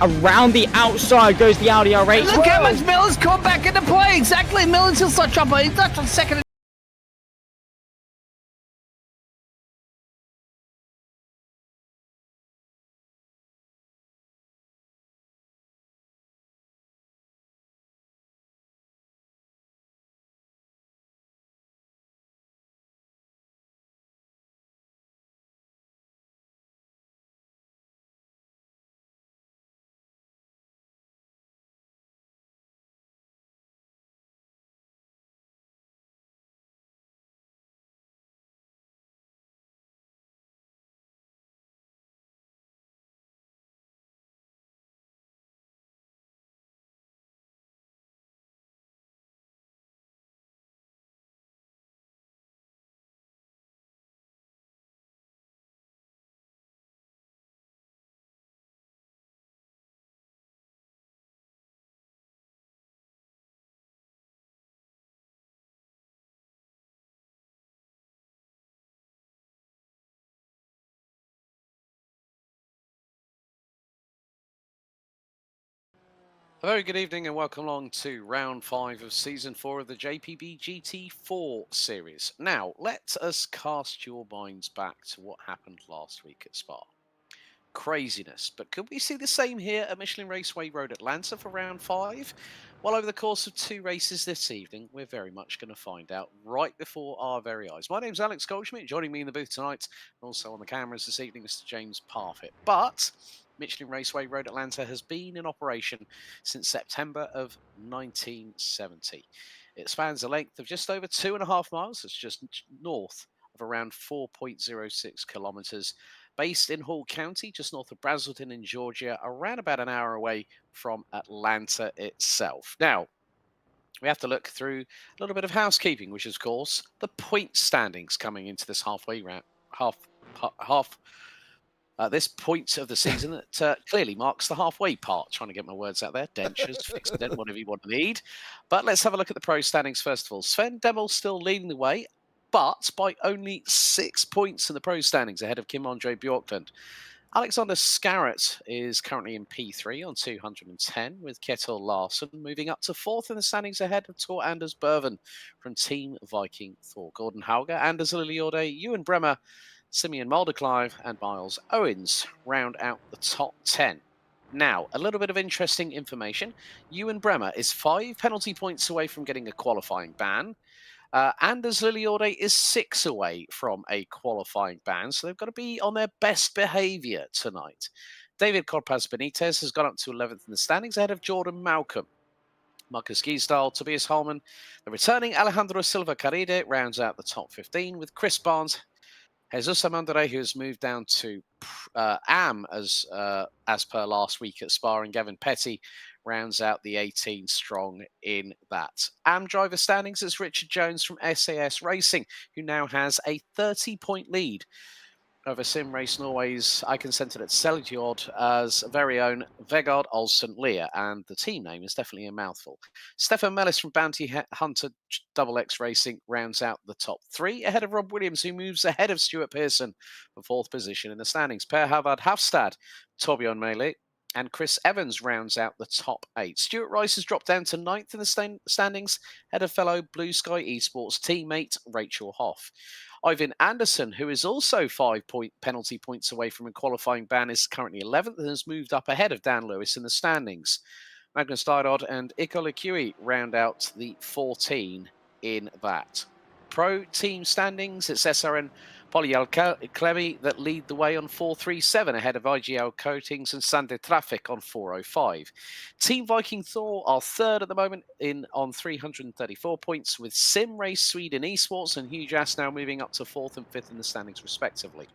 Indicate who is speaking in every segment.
Speaker 1: Around the outside goes the Audi R8.
Speaker 2: Look how much Miller's come back into play. Exactly. Miller's still start dropping. He's not on second.
Speaker 3: A very good evening and welcome along to round 5 of season 4 of the JPB GT4 series. Now, let us cast your minds back to what happened last week at Spa. Craziness, but could we see the same here at Michelin Raceway Road Atlanta for round 5? Well, over the course of 2 races this evening, we're very much going to find out right before our very eyes. My name's Alex Goldschmidt, joining me in the booth tonight, and also on the cameras this evening, Mr. James Parfitt. But Michelin Raceway Road Atlanta has been in operation since September of 1970. It spans a length of just over 2.5 miles. It's just north of around 4.06 kilometers. Based in Hall County, just north of Braselton in Georgia, around about an hour away from Atlanta itself. Now, we have to look through a little bit of housekeeping, which is, of course, the point standings coming into this halfway round, this point of the season that clearly marks the halfway part. Trying to get my words out there. Dentures, fixed dent, whatever you want to need. But let's have a look at the pro standings first of all. Sven Demel still leading the way, but by only 6 points in the pro standings ahead of Kim Andre Bjorklund. Alexander Scarrett is currently in P3 on 210, with Kjetil Larsen moving up to 4th in the standings ahead of Tor Anders Berven from Team Viking Thor. Gordon Hauger, Anders Lilliorde, Ewan Bremer, Simeon Mulderclive and Miles Owens round out the top 10. Now, a little bit of interesting information. Ewan Bremer is 5 penalty points away from getting a qualifying ban. Anders Lilliorde is 6 away from a qualifying ban, so they've got to be on their best behaviour tonight. David Corpaz Benitez has gone up to 11th in the standings ahead of Jordan Malcolm. Marcus Giesdahl, Tobias Holman, the returning Alejandro Silva Caride rounds out the top 15 with Chris Barnes, Jesus Amandere, who has moved down to AM as per last week at Spa, and Gavin Petty rounds out the 18 strong in that. AM driver standings is Richard Jones from SAS Racing, who now has a 30-point lead over Sim Race Norway's Icon Centre at Seljord as very own Vegard Olsen Lear, and the team name is definitely a mouthful. Stefan Mellis from Bounty Hunter XX Racing rounds out the top 3 ahead of Rob Williams, who moves ahead of Stuart Pearson for 4th position in the standings. Per Havard Hafstad, Torbjörn Meili and Chris Evans rounds out the top 8. Stuart Rice has dropped down to 9th in the standings ahead of fellow Blue Sky Esports teammate Rachel Hoff. Ivan Anderson, who is also 5 penalty points away from a qualifying ban, is currently 11th and has moved up ahead of Dan Lewis in the standings. Magnus Dyrod and Iko Lekui round out the 14 in that. Pro team standings, it's SRN Polyal Klemi that lead the way on 437 ahead of IGL Coatings and Sande Traffic on 405. Team Viking Thor are 3rd at the moment on 334 points, with Sim Race Sweden Esports and Hugh Jass now moving up to 4th and 5th in the standings respectively.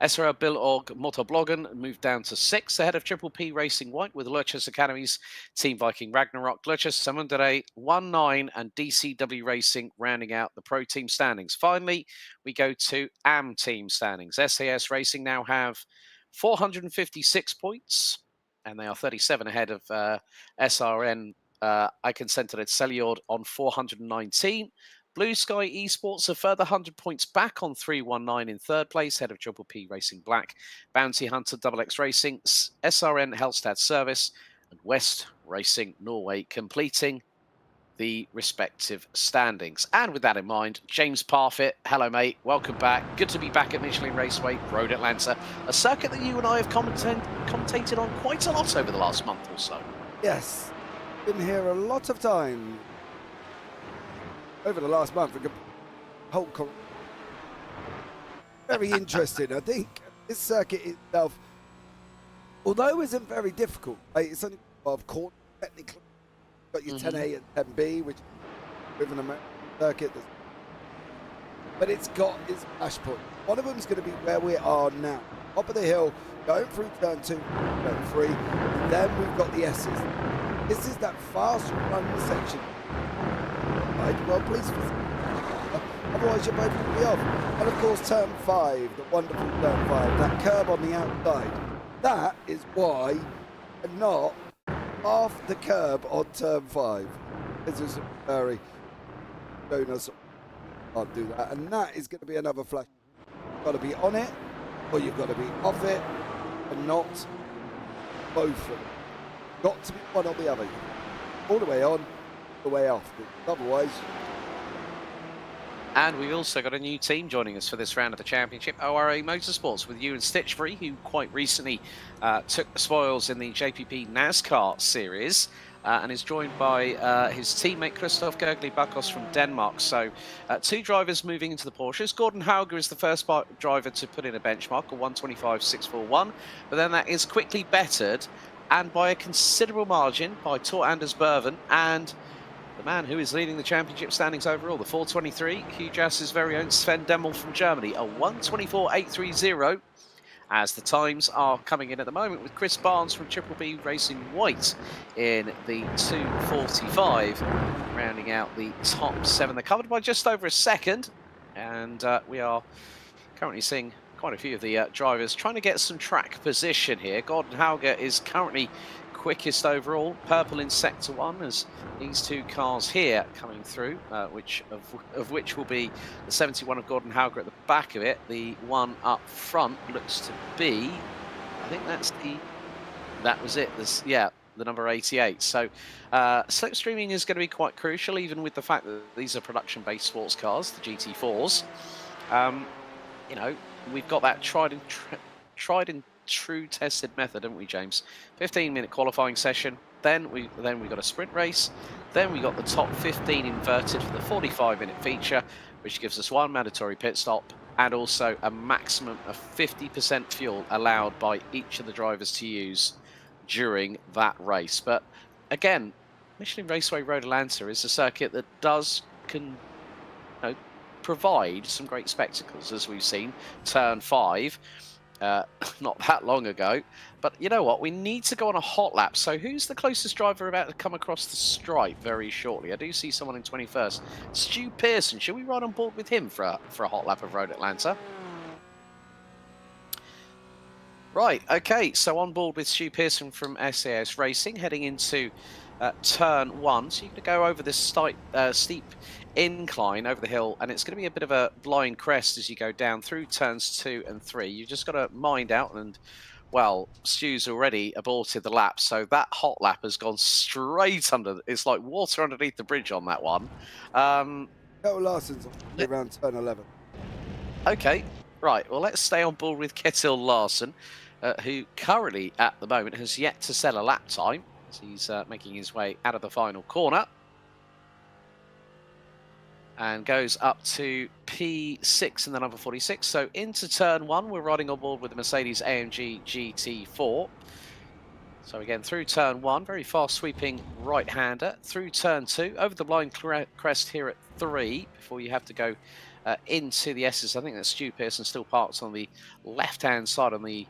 Speaker 3: SRL Bilorg Motorbloggen moved down to 6th ahead of Triple P Racing White, with Lurchas Academies, Team Viking Ragnarok, Lurchas Samundere 1-9 and DCW Racing rounding out the pro team standings. Finally, we go to AM team standings. SAS Racing now have 456 points, and they are 37 ahead of SRN Icon Centre at Seljord on 419. Blue Sky Esports a further 100 points back on 319 in third place, head of JPB Racing Black, Bounty Hunter Double X Racing, SRN Helstad Service, and West Racing Norway completing the respective standings. And with that in mind, James Parfitt, hello mate, welcome back. Good to be back at Michelin Raceway, Road Atlanta, a circuit that you and I have commentated on quite a lot over the last month or so.
Speaker 4: Yes, been here a lot of time over the last month. Very interesting. I think this circuit itself, although isn't very difficult, right? It's only 12 corners technically. Got your 10A and 10B, which is with an American circuit, but it's got its flash point. One of them is going to be where we are now, top of the hill, going through turn 2, turn 3, and then we've got the S's. This is that fast run section. Right, well, please, otherwise you're both going to be off. And of course, turn 5, the wonderful turn 5, that curb on the outside. That is why I'm not off the curb on turn 5. This is very showing us can't do that, and that is going to be another flash. You've got to be on it, or you've got to be off it, and not both of them. Got to be one or the other. All the way on, the way off. Otherwise.
Speaker 3: And we've also got a new team joining us for this round of the championship, ORA Motorsports, with Ewan Stitchbury, who quite recently took the spoils in the JPP NASCAR series, and is joined by his teammate Christoph Gergely-Bakos from Denmark. So 2 drivers moving into the Porsches. Gordon Hauger is the first driver to put in a benchmark, a 1:25.641, but then that is quickly bettered, and by a considerable margin, by Tor Anders Berven and the man who is leading the championship standings overall, the 423, Hugh Jass's very own Sven Demmel from Germany, a 1:24.830, as the times are coming in at the moment, with Chris Barnes from JPB Racing White in the 2:45, rounding out the top 7. They're covered by just over a second, and we are currently seeing quite a few of the drivers trying to get some track position here. Gordon Hauger is currently quickest overall, purple in sector 1, as these 2 cars here coming through, which will be the 71 of Gordon Hauger at the back of it. The one up front looks to be, I think that was it. Yeah, the number 88. So slipstreaming is going to be quite crucial, even with the fact that these are production-based sports cars, the GT4s. You know, we've got that tried and true tested method, haven't we, James? 15-minute qualifying session, then we got a sprint race, then we got the top 15 inverted for the 45-minute feature, which gives us 1 mandatory pit stop and also a maximum of 50% fuel allowed by each of the drivers to use during that race. But again, Michelin Raceway Road Atlanta is a circuit that can provide some great spectacles, as we've seen. Turn 5 not that long ago, but you know what, we need to go on a hot lap. So who's the closest driver about to come across the stripe very shortly? I do see someone in 21st, Stu Pearson. Should we ride on board with him for a hot lap of Road Atlanta? Right, okay, so on board with Stu Pearson from SAS Racing, heading into turn 1. So you're going to go over this steep incline over the hill, and it's going to be a bit of a blind crest as you go down through turns 2 and 3. You've just got to mind out, and well, Stu's already aborted the lap, so that hot lap has gone straight under. It's like water underneath the bridge on that one.
Speaker 4: Ketil Larson's around turn 11.
Speaker 3: Okay, right, well, let's stay on board with Ketil Larson, who currently at the moment has yet to sell a lap time. So he's making his way out of the final corner and goes up to P6 in the number 46. So into turn 1, we're riding on board with the Mercedes AMG GT4. So again, through turn 1, very fast sweeping right-hander. Through turn 2, over the blind crest here at 3, before you have to go into the S's. I think that Stu Pearson still parks on the left-hand side on the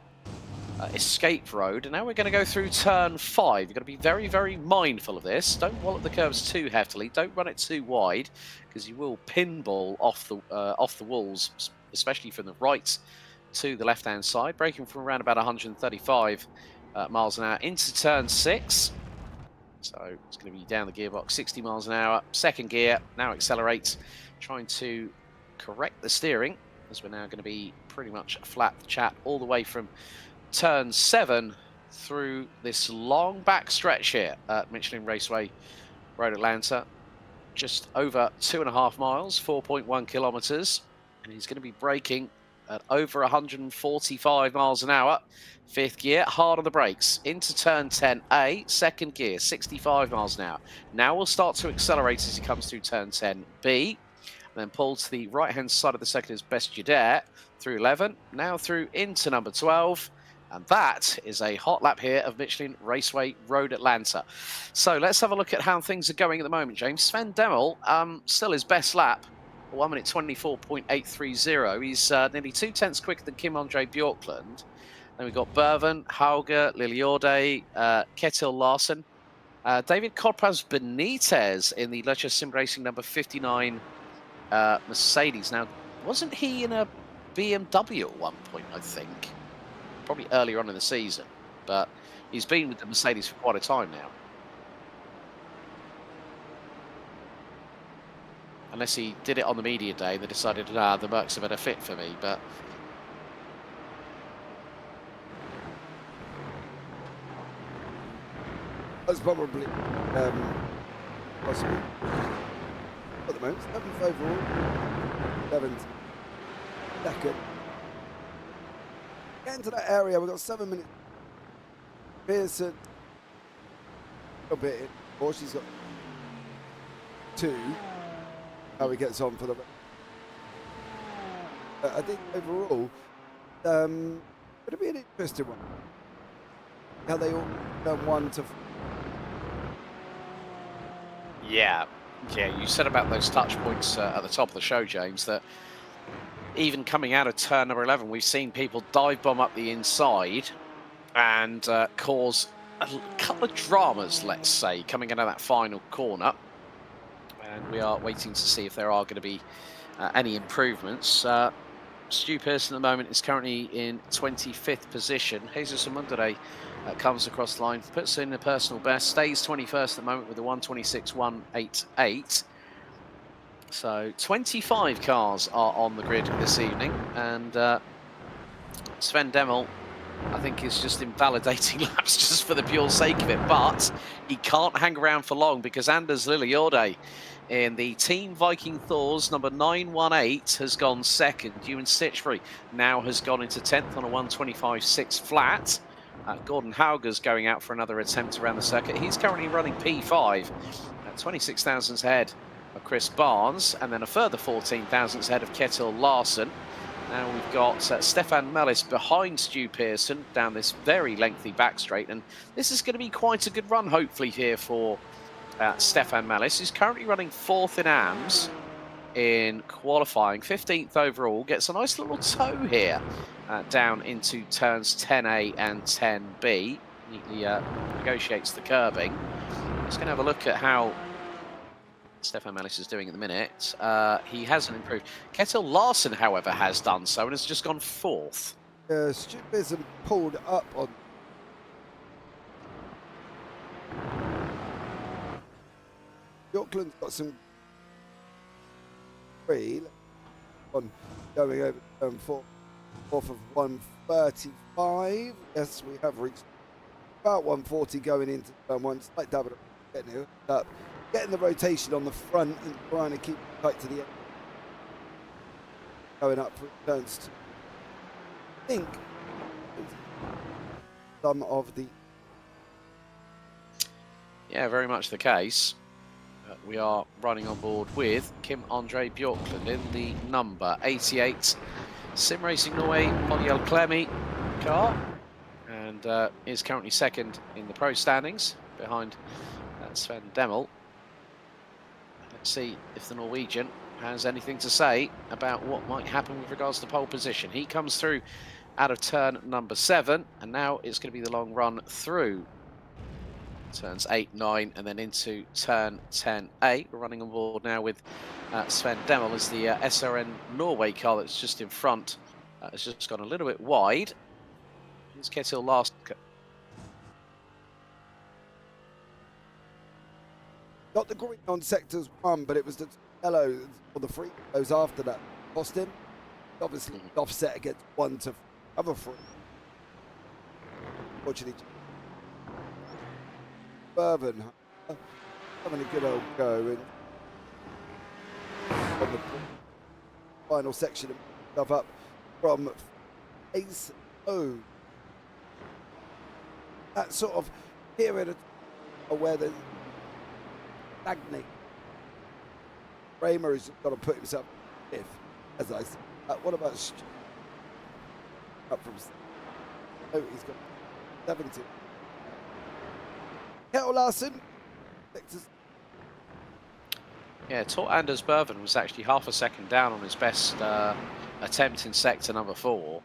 Speaker 3: escape road. And now we're going to go through turn 5. You've got to be very, very mindful of this. Don't wallop the curves too heftily. Don't run it too wide, because you will pinball off the walls, especially from the right to the left-hand side. Braking from around about 135 miles an hour into turn 6. So it's going to be down the gearbox, 60 miles an hour. Second gear, now accelerates, trying to correct the steering, as we're now going to be pretty much a flat chat all the way from turn 7 through this long back stretch here at Michelin Raceway Road Atlanta. Just over 2.5 miles, 4.1 kilometers. And he's going to be braking at over 145 miles an hour. Fifth gear, hard on the brakes. Into turn 10A, second gear, 65 miles an hour. Now we'll start to accelerate as he comes through turn 10B. Then pull to the right-hand side of the second as best you dare. Through 11, now through into number 12. And that is a hot lap here of Michelin Raceway Road Atlanta. So let's have a look at how things are going at the moment, James. Sven Demmel, still his best lap, 1 minute 24.830. He's nearly 2 tenths quicker than Kim-Andre Bjorklund. Then we've got Berven, Hauger, Liliorde, Ketil Larsen, David Corpaz Benitez in the Leisure Sim Racing number 59 Mercedes. Now, wasn't he in a BMW at one point, I think? Probably earlier on in the season, but he's been with the Mercedes for quite a time now. Unless he did it on the media day and they decided, nah, the Mercs are better fit for me, but...
Speaker 4: That's probably possible. At the moment, 7th overall, 7th second. Get into that area, we've got 7 minutes. Pearson, a little bit in. Or she's got 2. How he gets on for the. I think overall, it'll be an interesting one. How they all done 1 to.
Speaker 3: Yeah, you said about those touch points at the top of the show, James, that even coming out of turn number 11, we've seen people dive bomb up the inside and cause a couple of dramas, let's say, coming out of that final corner. And we are waiting to see if there are going to be any improvements. Stu Pearson at the moment is currently in 25th position. Jesus Amundere comes across the line, puts in a personal best, stays 21st at the moment with a 126.188. So 25 cars are on the grid this evening, and Sven Demmel, I think, is just invalidating laps just for the pure sake of it, but he can't hang around for long because Anders Liliorde in the Team Viking Thors number 918 has gone second. Ewan Stitchbury now has gone into 10th on a 125.6 flat. Gordon Hauger's going out for another attempt around the circuit. He's currently running P5 at 26 thousandths ahead of Chris Barnes, and then a further 14 thousandths ahead of Ketil Larsen. Now we've got Stefan Mellis behind Stu Pearson down this very lengthy back straight, and this is going to be quite a good run, hopefully, here for Stefan Mellis, who's currently running 4th in AMS in qualifying, 15th overall, gets a nice little toe here down into turns 10A and 10B, neatly negotiates the curbing. Just going to have a look at how Stefan Mellis is doing at the minute. He hasn't improved. Ketil Larsen, however, has done so and has just gone 4th.
Speaker 4: Stu Pearson pulled up on. Bjorklund's got some on going over turn 4 off of 135. Yes, we have reached about 140 going into turn 1. Slight double getting it up. Getting the rotation on the front and trying to keep it tight to the end. Going up for turns 2. I think some of the.
Speaker 3: Yeah, very much the case. We are running on board with Kim-Andre Bjorklund in the number 88 Sim Racing Norway Moniel Clemmy car, and is currently 2nd in the pro standings behind Sven Demmel. Let's see if the Norwegian has anything to say about what might happen with regards to pole position. He comes through out of turn number 7, and now it's going to be the long run through turns 8, 9, and then into turn 10A. We're running on board now with Sven Demmel as the SRN Norway car that's just in front has just gone a little bit wide. Here's Ketil Larsen.
Speaker 4: got the green on sectors 1, but it was the yellow or the free those after that cost him. Obviously, offset against 1 to other 3. Fortunately, Bourbon having a good old go and on the final section of stuff up from Ace O. That sort of period of where the stagnate. Kramer has got to put himself fifth, as I said. What about up from? Oh, he's got 70. Kettle Larson.
Speaker 3: Yeah, Anders Bourbon was actually half a second down on his best attempt in sector number 4.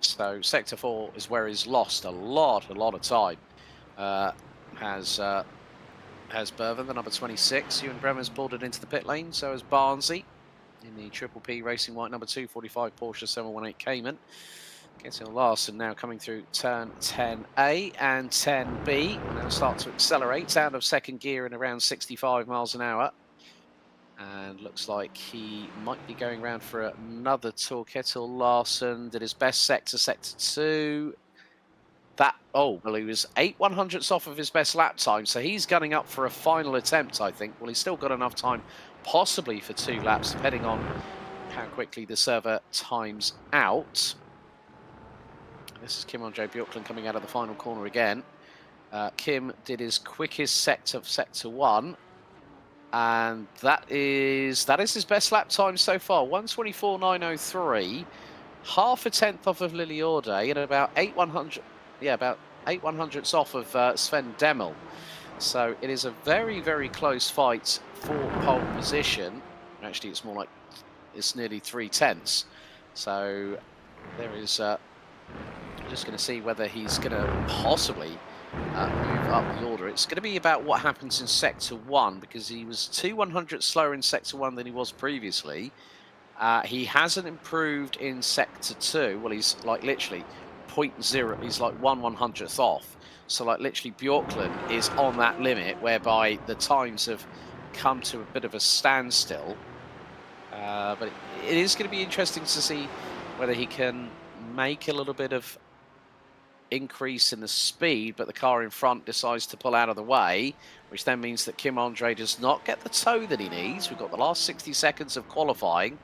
Speaker 3: So sector 4 is where he's lost a lot of time. Has Bourbon, the number 26. Ewan Bremer's pulled it into the pit lane, so has Barnsey in the Triple P Racing White number 245 Porsche 718 Cayman. Getting Larson now coming through turn 10A and 10B. Now start to accelerate out of second gear in around 65 miles an hour. And looks like he might be going around for another tour. Kettle Larson did his best sector 2. Well, he was 8/100ths off of his best lap time, so he's gunning up for a final attempt, I think. Well, he's still got enough time, possibly for 2 laps, depending on how quickly the server times out. This is Kim Andre Bjorklund coming out of the final corner again. Kim did his quickest sector 1. And that is his best lap time so far, 1:24.903, half a tenth off of Lily Orde, and about 8/100ths off of Sven Demmel. So it is a very, very close fight for pole position. Actually, it's more like it's nearly 3/10. So there is. Just going to see whether he's going to possibly move up the order. It's going to be about what happens in sector 1, because he was 2/100ths slower in sector 1 than he was previously. He hasn't improved in sector 2. Well, he's like literally 0.0. He's like 1/100th off. So like literally Bjorklund is on that limit whereby the times have come to a bit of a standstill. But it is going to be interesting to see whether he can make a little bit of increase in the speed, but the car in front decides to pull out of the way, which then means that Kim Andre does not get the tow that he needs. We've got the last 60 seconds of qualifying.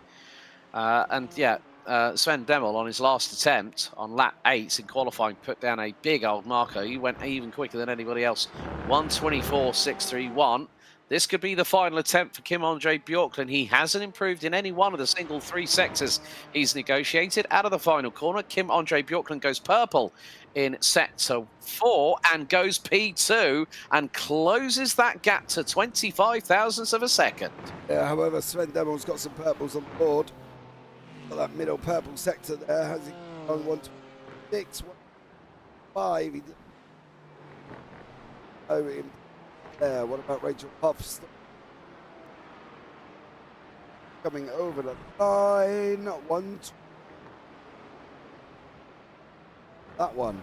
Speaker 3: Sven Demmel on his last attempt on lap 8 in qualifying put down a big old marker. He went even quicker than anybody else, 1:24.631. This could be the final attempt for Kim Andre Bjorklund. He hasn't improved in any one of the single 3 sectors he's negotiated. Out of the final corner, Kim Andre Bjorklund goes purple in sector 4 and goes P2 and closes that gap to 25 thousandths of a second.
Speaker 4: Yeah, however, Sven Demmel's got some purples on board. Got that middle purple sector there. Has he on 1:26, 1:5? He did. Oh, him there. What about Rachel Huff's coming over the line? That one.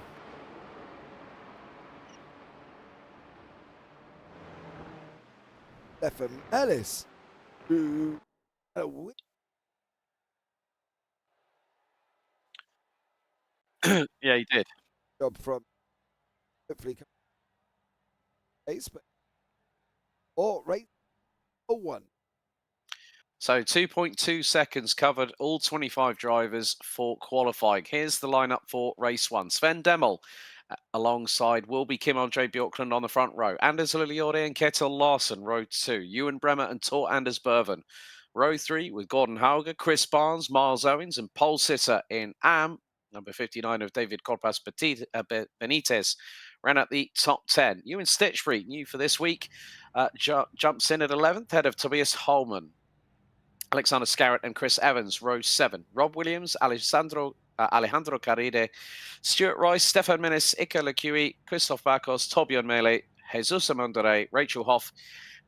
Speaker 4: Stefan Ellis, who had a win.
Speaker 3: Yeah, he did.
Speaker 4: Job from hopefully race, but or race 1.
Speaker 3: So 2.2 seconds covered all 25 drivers for qualifying. Here's the lineup for race 1. Sven Demmel alongside will be Kim Andre Bjorklund on the front row. Anders Lilliorde and Kettle Larson, row 2. Ewan Bremer and Tor Anders Bourbon. Row 3 with Gordon Hauger, Chris Barnes, Miles Owens and pole sitter in AM, number 59 of David Corpas Benitez, ran at the top 10. Ewan Stitchbury, new for this week, jumps in at 11th, head of Tobias Holman. Alexander Scarrett and Chris Evans, row 7. Rob Williams, Alejandro Caride, Stuart Rice, Stefan Menes, Iker Lecuy, Christoph Bakos, Torbjörn Mele, Jesus Amundere, Rachel Hoff,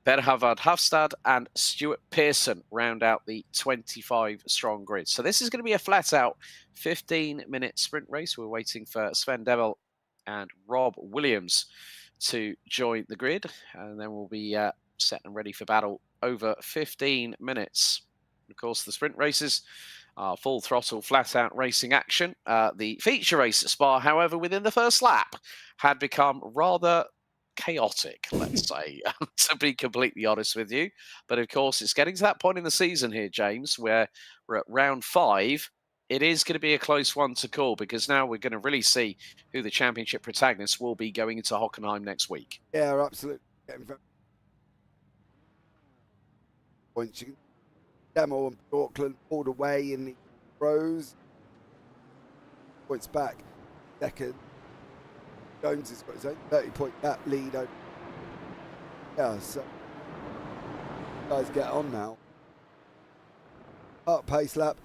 Speaker 3: Berhavad Hafstad and Stuart Pearson round out the 25-strong grid. So this is going to be a flat-out 15-minute sprint race. We're waiting for Sven Demmel and Rob Williams to join the grid, and then we'll be set and ready for battle over 15 minutes. Of course, the sprint races are full throttle, flat out racing action. The feature race at Spa, however, within the first lap, had become rather chaotic, let's say, to be completely honest with you. But of course, it's getting to that point in the season here, James, where we're at round 5. It is going to be a close one to call, because now we're going to really see who the championship protagonists will be going into Hockenheim next week.
Speaker 4: Yeah, absolutely. Points. Demo and Auckland pulled away in the rows. Points back. Second. Jones has got his own 30-point gap lead over. Yeah, so guys get on now. Up pace lap.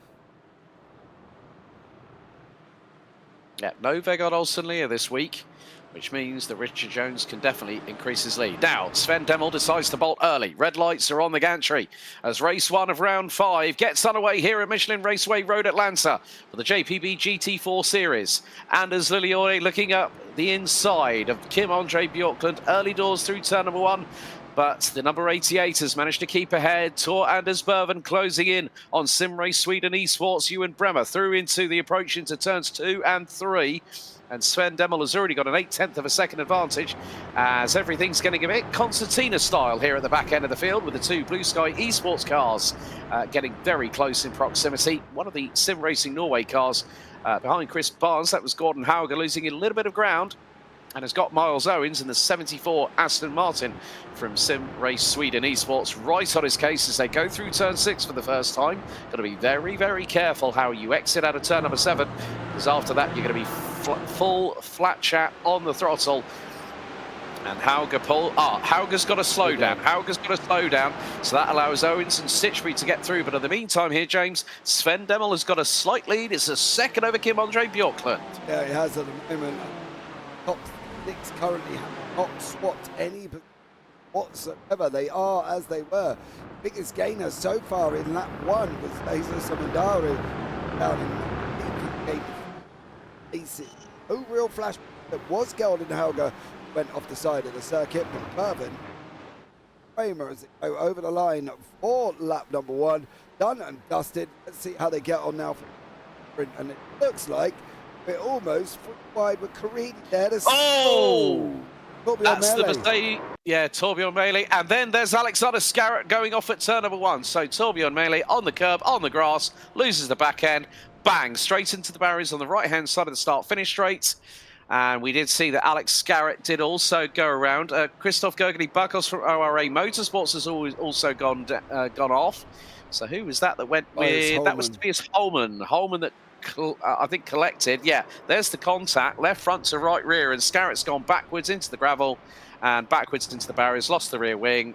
Speaker 3: Yeah, no Vegard Olsen-Lear this week, which means that Richard Jones can definitely increase his lead. Now, Sven Demmel decides to bolt early. Red lights are on the gantry as race 1 of round 5 gets underway here at Michelin Raceway Road Atlanta for the JPB GT4 Series. Anders Lilliore looking up the inside of Kim-Andre Bjorklund early doors through turn number 1. But the number 88 has managed to keep ahead. Tor Anders Berven closing in on Simrace Sweden Esports. Ewan Bremer through into the approach into turns 2 and 3. And Sven Demmel has already got an 0.8 of a second advantage, as everything's getting a bit concertina style here at the back end of the field, with the 2 Blue Sky Esports cars getting very close in proximity. One of the Sim Racing Norway cars behind Chris Barnes, that was Gordon Hauger, losing a little bit of ground, and has got Miles Owens in the 74 Aston Martin from Sim Race Sweden Esports right on his case as they go through turn 6 for the first time. Got to be very, very careful how you exit out of turn number 7, because after that you're going to be full flat chat on the throttle. And Hauger's got to slow down. Hauger's got to slow down, so that allows Owens and Stitchbury to get through. But in the meantime here, James, Sven Demmel has got a slight lead. It's a second over Kim-Andre Bjorklund.
Speaker 4: Yeah, he has at the moment. Top 6 currently have not swapped any whatsoever. They are as they were. Biggest gainer so far in lap 1 was Jesus Samandari down in the no real flash. It was Gordon Hauger went off the side of the circuit, but Mervyn Kramer as it go over the line for lap number 1. Done and dusted. Let's see how they get on now for the sprint. And it looks like we're almost wide with Carini there.
Speaker 3: That's the mistake. Yeah, Torbjorn Meili. And then there's Alexander Scarrett going off at turn number 1. So Torbjorn Meili on the curb, on the grass, loses the back end. Bang, straight into the barriers on the right-hand side of the start-finish straight. And we did see that Alex Scarrett did also go around. Christoph Gergely-Buckos from ORA Motorsports has also gone off. So who was that went with? That was Tobias Holman. Holman that I think collected. Yeah, there's the contact. Left front to right rear. And Scarrett's gone backwards into the gravel and backwards into the barriers. Lost the rear wing.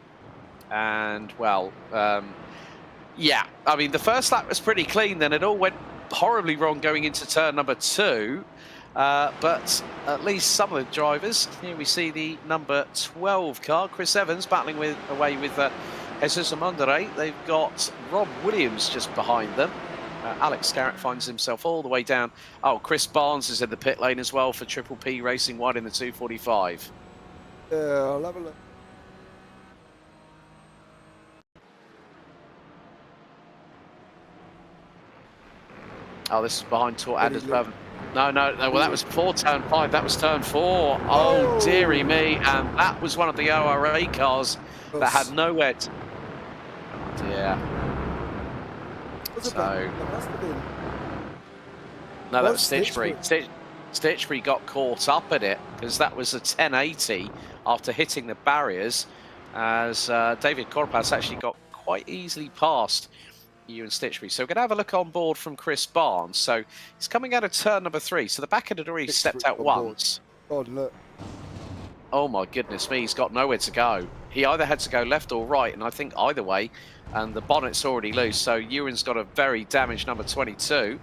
Speaker 3: And, well, yeah. I mean, the first lap was pretty clean. Then it all went horribly wrong going into turn number 2. But at least some of the drivers, here we see the number 12 car, Chris Evans, battling away with Jesus Amundere. They've got Rob Williams just behind them. Alex Scarrett finds himself all the way down. Oh, Chris Barnes is in the pit lane as well for Triple P Racing, wide in the 245.
Speaker 4: Yeah, I'll have a look.
Speaker 3: Oh, this is behind Tor Anders Berven. No, well, that was before turn 5. That was turn 4. Oh, dearie me. And that was one of the ORA cars that had nowhere to... Yeah. So... No, that was Stitchbury. Stitchbury got caught up in it because that was a 1080 after hitting the barriers, as David Korpas actually got quite easily past Ewan Stitchbury. So we're going to have a look on board from Chris Barnes. So he's coming out of turn number 3. So the back end had already stepped out once.
Speaker 4: God, look.
Speaker 3: Oh my goodness me, he's got nowhere to go. He either had to go left or right, and I think either way, and the bonnet's already loose. So Ewan's got a very damaged number 22.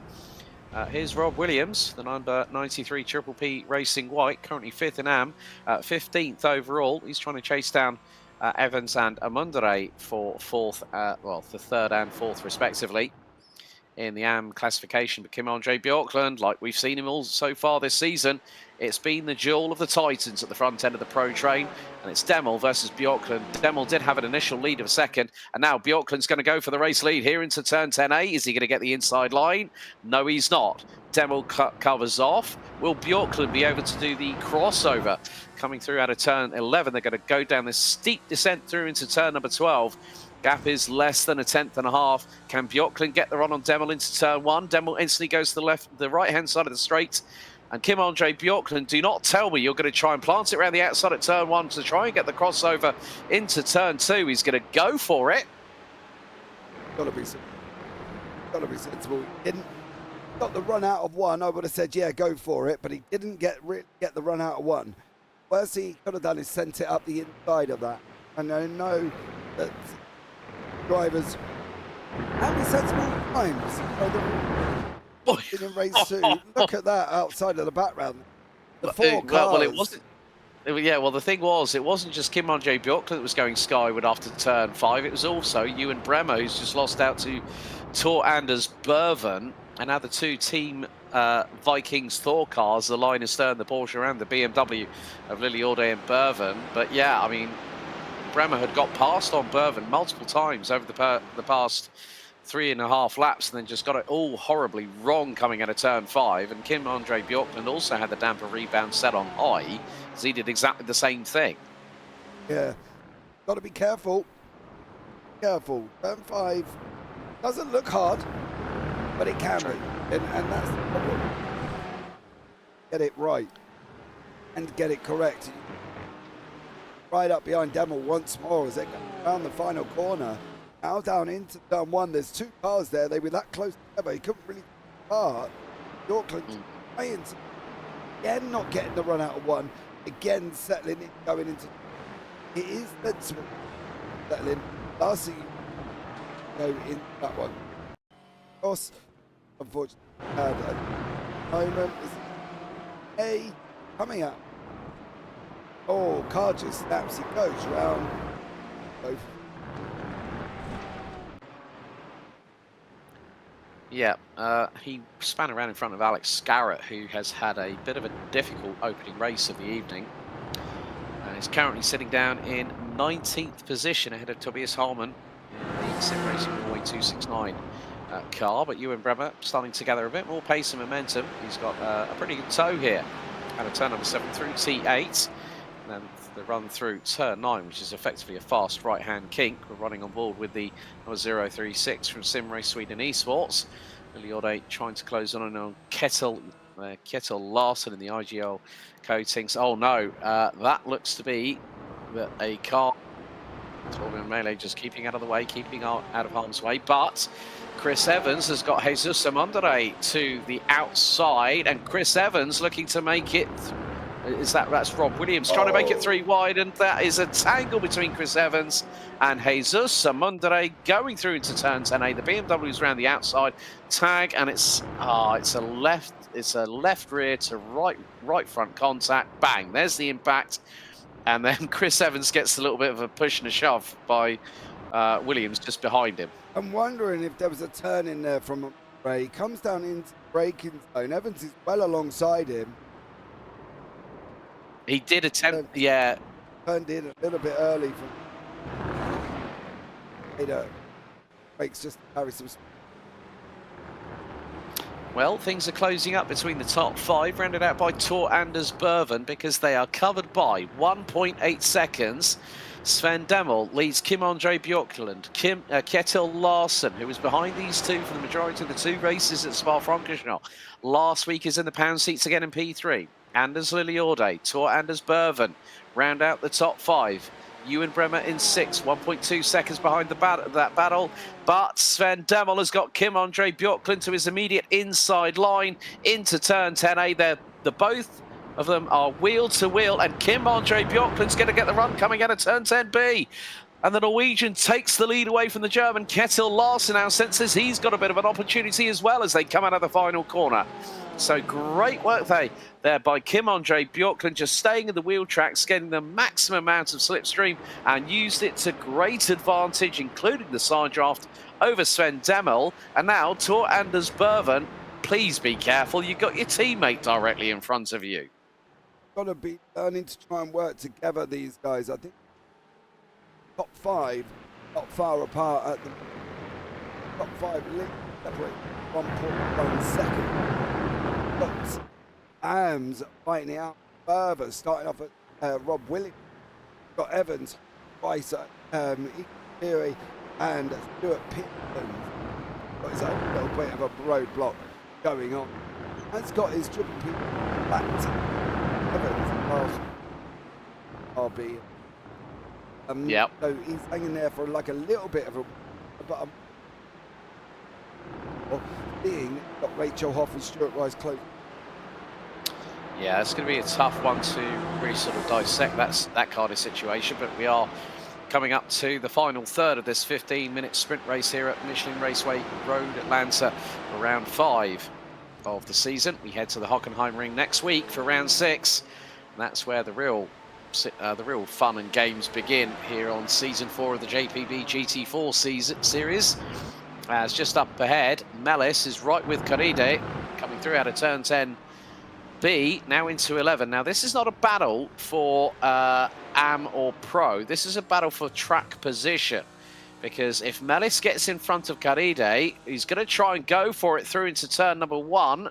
Speaker 3: Here's Rob Williams, the number 93 Triple P Racing White, currently 5th in AM, 15th overall. He's trying to chase down Evans and Amundere for 4th, well, the 3rd and 4th respectively. in the AM classification. But Kim-Andre Bjorklund, like we've seen him all so far this season, it's been the duel of the Titans at the front end of the pro train, and it's Demel versus Bjorklund. Demel did have an initial lead of a second, and now Bjorklund's going to go for the race lead here into turn 10A. Is he going to get the inside line? No, he's not. Demel covers off. Will Bjorklund be able to do the crossover? Coming through out of turn 11, they're going to go down this steep descent through into turn number 12. Gap is less than a tenth and a half. Can Bjorklund get the run on Demel into turn 1? Demel instantly goes to the right-hand side of the straight. And Kim-Andre Bjorklund, do not tell me you're going to try and plant it around the outside at turn 1 to try and get the crossover into turn 2. He's going to go for it.
Speaker 4: Got to be sensible. He didn't got the run out of 1. I would have said, yeah, go for it, but he didn't get the run out of 1. Worst he could have done is sent it up the inside of that. And I know that drivers have sensible times. In race 2, look at that outside of the background. The 4 cars.
Speaker 3: Well, it wasn't. Yeah, well, the thing was, it wasn't just Kim-Andre Bjorklund that was going skyward after turn 5. It was also Ewan Bremer, who's just lost out to Tor Anders Berven, and now the 2 team Vikings Thor cars, the Line Astern, the Porsche, and the BMW of Lily Audet and Berven. But yeah, I mean, Bremer had got past on Berven multiple times over the past 3.5 laps, and then just got it all horribly wrong coming out of turn 5. And Kim-Andre Bjorklund also had the damper rebound set on high, as he did exactly the same thing.
Speaker 4: Yeah, got to be careful. Careful. Turn 5 doesn't look hard, but it can be, and that's the problem. Get it right and get it correct. Right up behind Demel once more as they go around the final corner. Now down into turn 1, there's 2 cars there. They were that close together. He couldn't really start. Yorkland trying to, again, not getting the run out of 1. Again, settling in, going into. It is sensible. Settling. Last thing you go in that one. Of course, unfortunately, had a moment. A coming up. Oh, car just snaps. He goes round. Both.
Speaker 3: Yeah, he span around in front of Alex Scarrett, who has had a bit of a difficult opening race of the evening. He's currently sitting down in 19th position ahead of Tobias Harmon in the Sim Racing Norway 269 car. But Ewan Bremer starting to gather a bit more pace and momentum. He's got a pretty good tow here out of turn number 7 through T8. And then the run through turn 9, which is effectively a fast right-hand kink. We're running on board with the number 036 from Sim Race Sweden Esports. Lily Audet trying to close on Kjetil Larsen in the IGL coatings. Oh no, that looks to be a car. Torben Melee just keeping out of the way, keeping out of harm's way. But Chris Evans has got Jesus Amundere to the outside, and Chris Evans looking to make it. That's Rob Williams trying to make it 3 wide, and that is a tangle between Chris Evans and Jesus Amundere going through into turn 10A. The BMW's around the outside tag, and it's a left rear to right front contact. Bang! There's the impact, and then Chris Evans gets a little bit of a push and a shove by Williams just behind him. I'm
Speaker 4: wondering if there was a turn in there from Ray. He comes down into the braking zone. Evans is well alongside him.
Speaker 3: He did attempt, yeah.
Speaker 4: Turned in a little bit early for brakes just to carry some.
Speaker 3: Well, things are closing up between the top 5, rounded out by Tor Anders Berven, because they are covered by 1.8 seconds. Sven Demel leads Kim-Andre Bjorklund, Kjetil Larsen, who was behind these two for the majority of the 2 races at Spa-Francorchamps. Last week is in the pound seats again in P3. Anders Lily Audet, Tor Anders Berven round out the top 5. Ewan Bremer in 6, 1.2 seconds behind that battle. But Sven Demel has got Kim-Andre Bjorklund to his immediate inside line into turn 10A. The both of them are wheel to wheel, and Kim-Andre Bjorklund's going to get the run coming out of turn 10B. And the Norwegian takes the lead away from the German. Kjetil Larsen now senses he's got a bit of an opportunity as well as they come out of the final corner. So great work there by Kim-Andre Bjorklund, just staying in the wheel tracks, getting the maximum amount of slipstream and used it to great advantage, including the side draft over Sven Demmel. And now Tor Anders Berven, please be careful. You've got your teammate directly in front of you.
Speaker 4: Got to be learning to try and work together, these guys. I think top 5 not far apart at the top 5 separate 1.1 second. Got Ams fighting it out further, starting off at Rob Williams. Got Evans, twice at Ikiri and Stuart Pitman. Got his own little bit of a roadblock going on. Has got his triple P back to Evans last RB.
Speaker 3: Yep.
Speaker 4: So he's hanging there for like a little bit of a, but being got Rachel Hoff and Stuart Rice close.
Speaker 3: Yeah, it's going to be a tough one to really sort of dissect that kind of situation, but we are coming up to the final third of this 15-minute sprint race here at Michelin Raceway Road, Atlanta, for round 5 of the season. We head to the Hockenheim Ring next week for round 6, and that's where the real fun and games begin here on season 4 of the JPB GT4 series. As just up ahead, Melis is right with Caride, coming through out of turn 10B, now into 11. Now this is not a battle for AM or Pro, this is a battle for track position. Because if Melis gets in front of Caride, he's going to try and go for it through into turn number 1.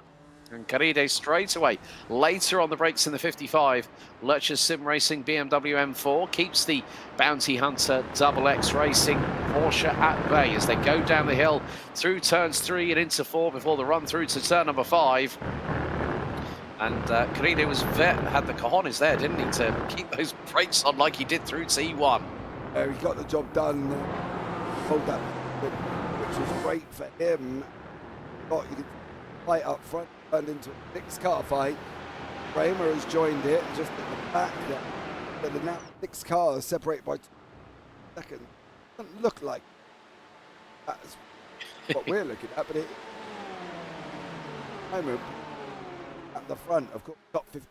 Speaker 3: And Caride straight away, later on the brakes in the 55. Lurcher Sim Racing BMW M4 keeps the Bounty Hunter Double X Racing Porsche at bay as they go down the hill through turns 3 and into 4 before the run through to turn number 5. And Caride had the cojones there, didn't he, to keep those brakes on like he did through T1.
Speaker 4: He got the job done, pulled that, which was great for him. You could fight up front, turned into a 6-car fight. Kramer has joined it just at the back there. But the now 6 cars separated by 2 seconds. Doesn't look like that's what we're looking at, but it Kramer at the front, of course, top 15.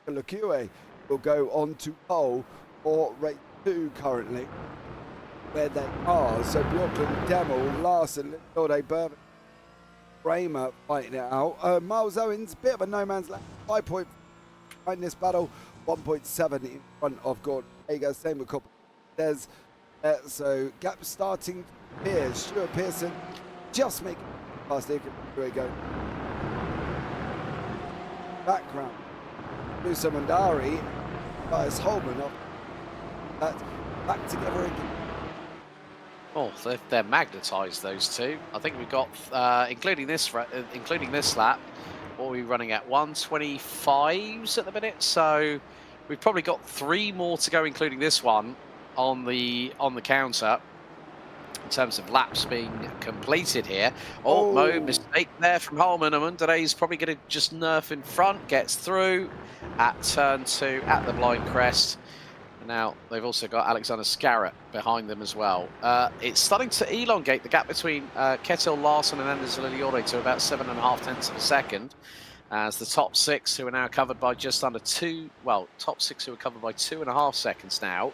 Speaker 4: Lecue will go on to pole for race 2 currently, where they are. So Bjorklund, Demmel, Larsen, Lorde, Berven, Kramer fighting it out. Miles Owens, bit of a no man's land. 5 point in this battle, 1.7 in front of Gordon Hager. Same with Copper. There's so gap starting here. Stuart Pearson just making past here. Here we go. Background. Musa Mandari, Bias Holman up. Back together again.
Speaker 3: Oh, they're magnetised, those two. I think we've got, including this lap, what are we running at? 125s at the minute. So we've probably got 3 more to go, including this one on the counter in terms of laps being completed here. Oh, no mistake there from Holman. Amundare's probably going to just nerf in front, gets through at turn 2 at the blind crest. Now, they've also got Alexander Scarrett behind them as well. It's starting to elongate the gap between Kjetil Larsen and Anders Liliore to about 7.5 tenths of a second, as the top 6, who are now covered by just under 2, well, top 6 who are covered by 2.5 seconds now.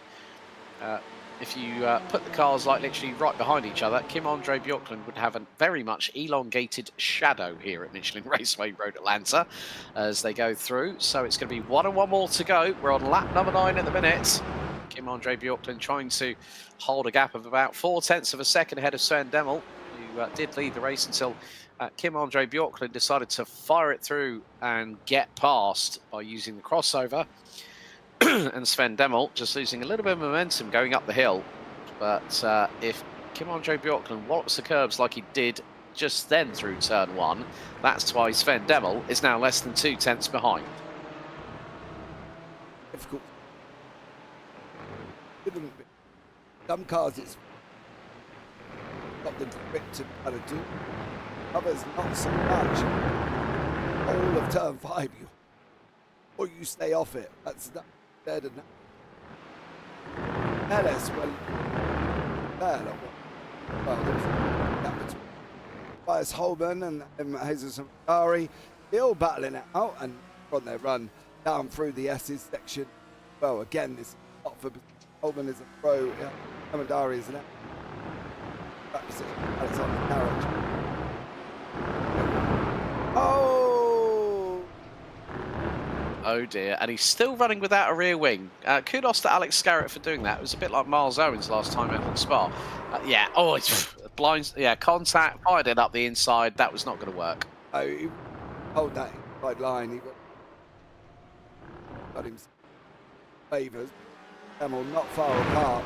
Speaker 3: If you put the cars like literally right behind each other, Kim-Andre Bjorklund would have a very much elongated shadow here at Michelin Raceway Road Atlanta as they go through. So it's going to be 1 and 1 more to go. We're on lap number 9 at the minute. Kim-Andre Bjorklund trying to hold a gap of about 4 tenths of a second ahead of Sven Demmel, who did lead the race until Kim-Andre Bjorklund decided to fire it through and get past by using the crossover. And Sven Demmel just losing a little bit of momentum going up the hill. But if Kim-Andre Bjorklund wallops the curbs like he did just then through turn 1, that's why Sven Demmel is now less than 2 tenths behind.
Speaker 4: Difficult. Some cars it's got the grip to how to do. Others not so much. All of turn 5, or you stay off it. That's not better than that. Ellis, well, there. Well, there's that between Bias Holman and Jesus and Ari. They're all battling it out and on their run down through the S's section. Well, again, this is not for Holman is a pro. Yeah, Amandari is an Alexander Carriage.
Speaker 3: Oh dear, and he's still running without a rear wing. Kudos to Alex Scarrett for doing that. It was a bit like Miles Owens last time out at Spa. Yeah, oh, it's blinds. Yeah, contact, fired it up the inside. That was not going to work.
Speaker 4: Oh, he hold that inside line. He got him favours. Hamill not far apart.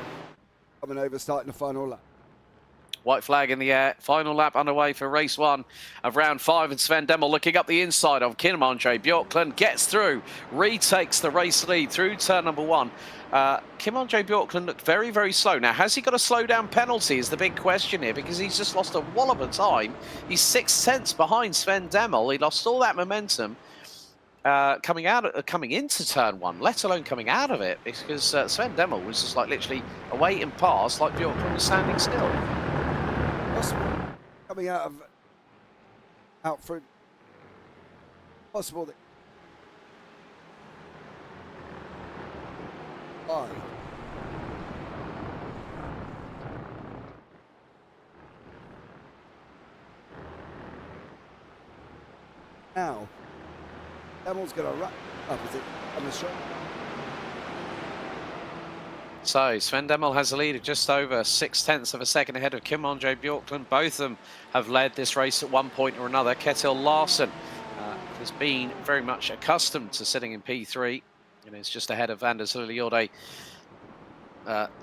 Speaker 4: Coming over, starting the final lap.
Speaker 3: White flag in the air. Final lap underway for race 1 of round 5. And Sven Demmel looking up the inside of Kim-Andre Bjorklund. Gets through. Retakes the race lead through turn number 1. Kim-Andre Bjorklund looked very, very slow. Now, has he got a slowdown penalty is the big question here, because he's just lost a wallop of time. He's 6/10 behind Sven Demmel. He lost all that momentum coming into turn 1, let alone coming out of it, because Sven Demmel was just like literally away and past, like Bjorklund was standing still.
Speaker 4: Coming out front. Possible that now Demel's going to wrap up as it on the shot.
Speaker 3: So Sven Demmel has a lead of just over 6/10 of a second ahead of Kim-Andre Bjorklund. Both of them have led this race at one point or another. Ketil Larsen has been very much accustomed to sitting in P3, and is just ahead of Anders Lilliorde,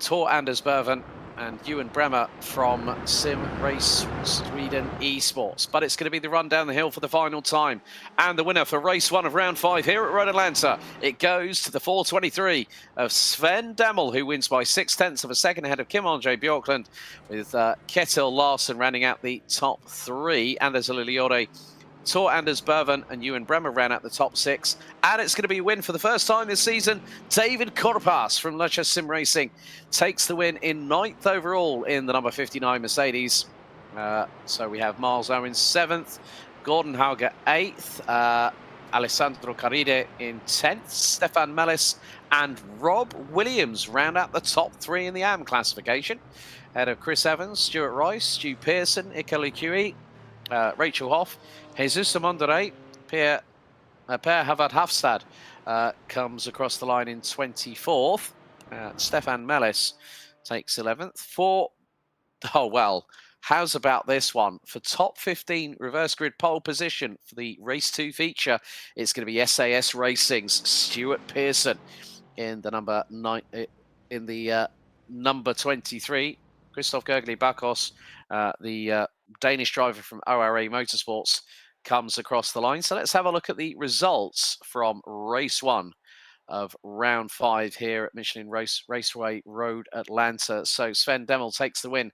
Speaker 3: Tor Anders Berven, and Ewan Bremer from Sim Race Sweden Esports. But it's going to be the run down the hill for the final time. And the winner for race 1 of round 5 here at Road Atlanta, it goes to the 4:23 of Sven Demmel, who wins by 6/10 of a second ahead of Kim-Andre Bjorklund, with Ketil Larsen rounding out the top 3. Anders Lilliorde, Tor Anders Berven and Ewan Bremer ran out the top 6. And it's going to be a win for the first time this season. David Korpas from Lucha Sim Racing takes the win in 9th overall in the number 59 Mercedes. So we have Miles Owens 7th, Gordon Hauger 8th, Alessandro Caride in 10th, Stefan Mellis and Rob Williams round out the top 3 in the AM classification. Ahead of Chris Evans, Stuart Rice, Stu Pearson, Ikeli Cui, Rachel Hoff, Jesus Amondere, Per Havard Hafstad comes across the line in 24th. Stefan Mellis takes 11th. Oh, well, how's about this one? For top 15 reverse grid pole position for the race 2 feature, it's going to be SAS Racing's Stuart Pearson in the number 9, in the number 23. Christoph Gergely Bakos, the Danish driver from ORA Motorsports, comes across the line. So let's have a look at the results from race 1 of round 5 here at Michelin Raceway Road Atlanta. So Sven Demmel takes the win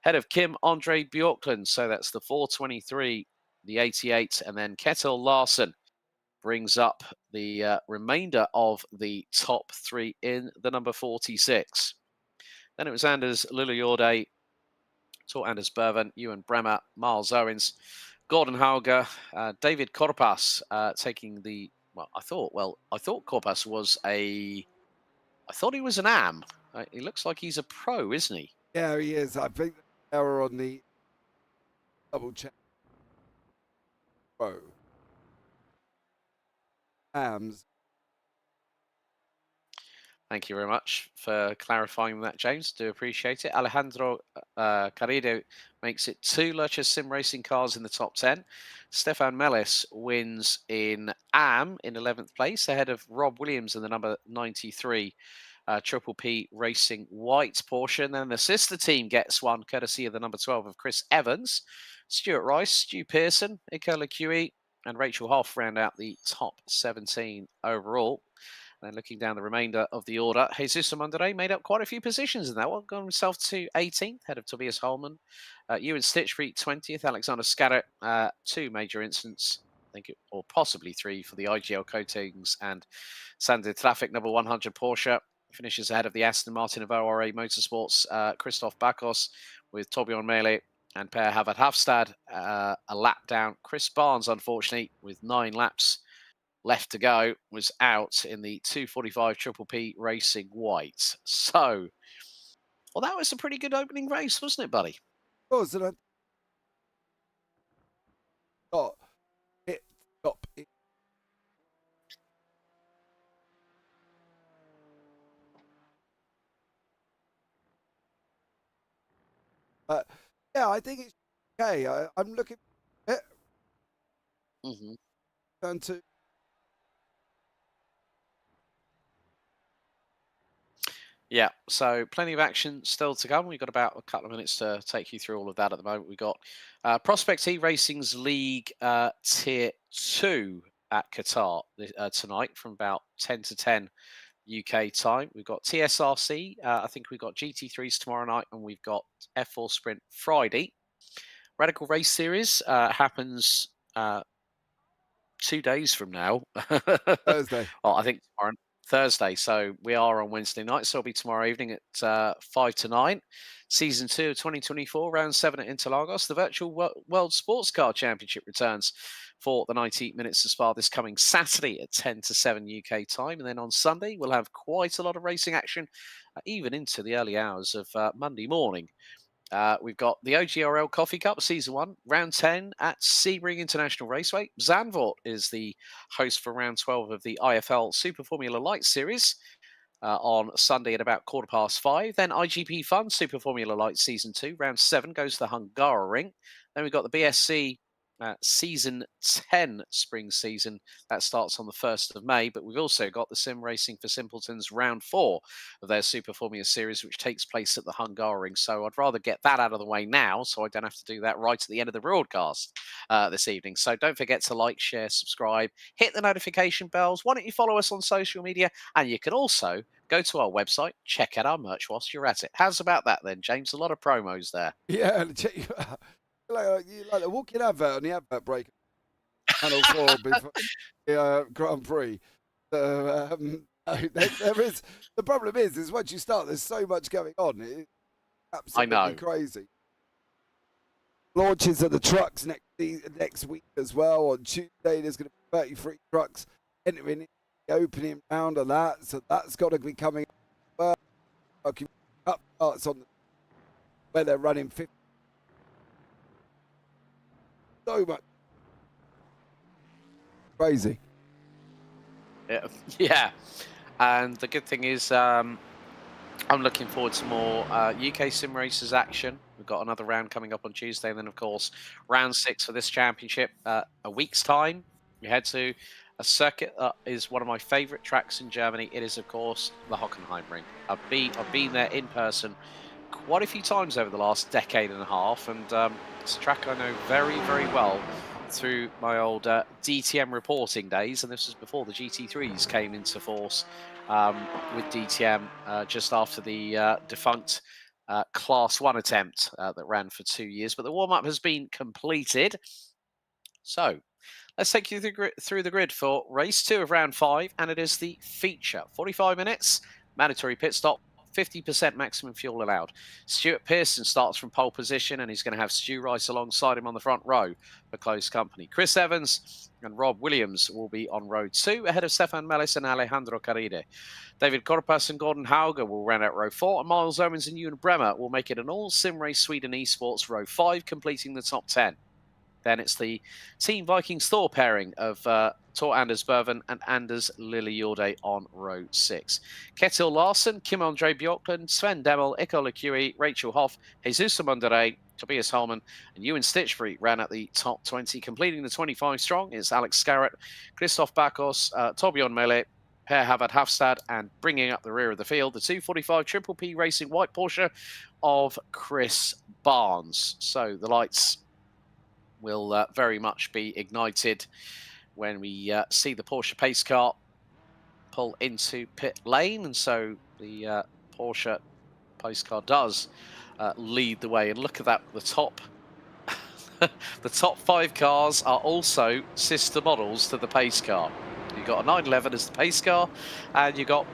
Speaker 3: ahead of Kim-Andre Bjorklund. So that's the 4:23, the 88, and then Ketil Larsen brings up the remainder of the top 3 in the number 46. Then it was Anders Lilliorde, Tor Anders Berven, Ewan Bremer, Miles Owens, Gordon Hauger, David Korpas taking the. Well, I thought Korpas was I thought he was an AM. He looks like he's a pro, isn't he?
Speaker 4: Yeah, he is. I think they were on the double check. Pro. AMs.
Speaker 3: Thank you very much for clarifying that, James. Do appreciate it. Alejandro Carrido makes it 2 Lucha Sim Racing cars in the top 10. Stefan Mellis wins in AM in 11th place, ahead of Rob Williams in the number 93 Triple P Racing White Porsche. And then the sister team gets one, courtesy of the number 12 of Chris Evans. Stuart Rice, Stu Pearson, Ikola Cui, and Rachel Hoff round out the top 17 overall. Then looking down the remainder of the order, Jesus Amondere made up quite a few positions in that one, got himself to 18th, head of Tobias Holman. Ewan Stitchfried 20th, Alexander Scarrett, 2 major incidents, I think, or possibly 3 for the IGL coatings and Sanded Traffic number 100 Porsche. finishes ahead of the Aston Martin of ORA Motorsports, Christoph Bakos with Torbjorn Mele and Per Havard Hafstad a lap down. Chris Barnes, unfortunately, with 9 laps left to go, was out in the 2:45 Triple P Racing White. So, well, that was a pretty good opening race, wasn't it, buddy?
Speaker 4: Was, and I got it stop it. Yeah, I think it's okay. I'm looking at
Speaker 3: Mm-hmm.
Speaker 4: turn to.
Speaker 3: Yeah, so plenty of action still to come. We've got about a couple of minutes to take you through all of that at the moment. We've got Prospect E Racing's League Tier 2 at Qatar tonight from about 10 to 10 UK time. We've got TSRC. I think we've got GT3s tomorrow night, and we've got F4 Sprint Friday. Radical Race Series happens 2 days from now.
Speaker 4: Thursday.
Speaker 3: Well, I think tomorrow, Thursday. So we are on Wednesday night. So it'll be tomorrow evening at 5 to 9. Season 2 of 2024, round 7 at Interlagos. The Virtual World Sports Car Championship returns for the 90 minutes of Spa this coming Saturday at 10 to 7 UK time. And then on Sunday, we'll have quite a lot of racing action, even into the early hours of Monday morning. We've got the OGRL Coffee Cup Season 1, Round 10 at Sebring International Raceway. Zandvoort is the host for Round 12 of the IFL Super Formula Light Series on Sunday at about 5:15. Then IGP Fun Super Formula Light Season 2, Round 7 goes to the Hungaroring. Then we've got the BSC Season 10 spring season. That starts on the 1st of May, but we've also got the Sim Racing for Simpletons Round 4 of their Super Formula Series, which takes place at the Hungaroring. So I'd rather get that out of the way now, so I don't have to do that right at the end of the broadcast this evening. So don't forget to like, share, subscribe, hit the notification bells. Why don't you follow us on social media? And you can also go to our website, check out our merch whilst you're at it. How's about that then, James? A lot of promos there.
Speaker 4: Yeah, check you out. You like a walking advert on the advert break. Channel 4 before the Grand Prix. So there is, the problem is once you start, there's so much going on. It's absolutely crazy. Launches of the trucks next week as well. On Tuesday, there's going to be 33 trucks entering the opening round of that. So that's got to be coming up. Up starts on where they're running 50. So much. Crazy.
Speaker 3: Yeah. And the good thing is I'm looking forward to more UK sim races action. We've got another round coming up on Tuesday. And then, of course, round 6 for this championship. A week's time, we head to a circuit that is one of my favourite tracks in Germany. It is, of course, the Hockenheimring. I've been there in person quite a few times over the last decade and a half. And it's a track I know very, very well through my old DTM reporting days, and this was before the GT3s came into force with DTM just after the defunct Class 1 attempt that ran for 2 years. But the warm-up has been completed. So let's take you through the grid for race 2 of round 5, and it is the feature. 45 minutes, mandatory pit stop, 50% maximum fuel allowed. Stuart Pearson starts from pole position, and he's going to have Stu Rice alongside him on the front row for close company. Chris Evans and Rob Williams will be on row 2, ahead of Stefan Mellis and Alejandro Caride. David Korpas and Gordon Hauger will round out row 4, and Miles Owens and Ewan Bremer will make it an all Sim Race Sweden Esports row 5, completing the top 10. Then it's the Team Vikings Thor pairing of Tor Anders Berven and Anders Lilliorde on row 6. Ketil Larsen, Kim Andre Bjorklund, Sven Demmel, Iko Lekui, Rachel Hoff, Jesus Mundere, Tobias Holman, and Ewan Stitchbury ran at the top 20. Completing the 25 strong is Alex Scarrett, Christoph Bakos, Torbjorn Mele, Per Havard Hafstad, and bringing up the rear of the field, the 245 Triple P Racing White Porsche of Chris Barnes. So the lights will very much be ignited when we see the Porsche pace car pull into pit lane. And so the Porsche pace car does lead the way. And look at that, the top the top 5 cars are also sister models to the pace car. You've got a 911 as the pace car, and you've got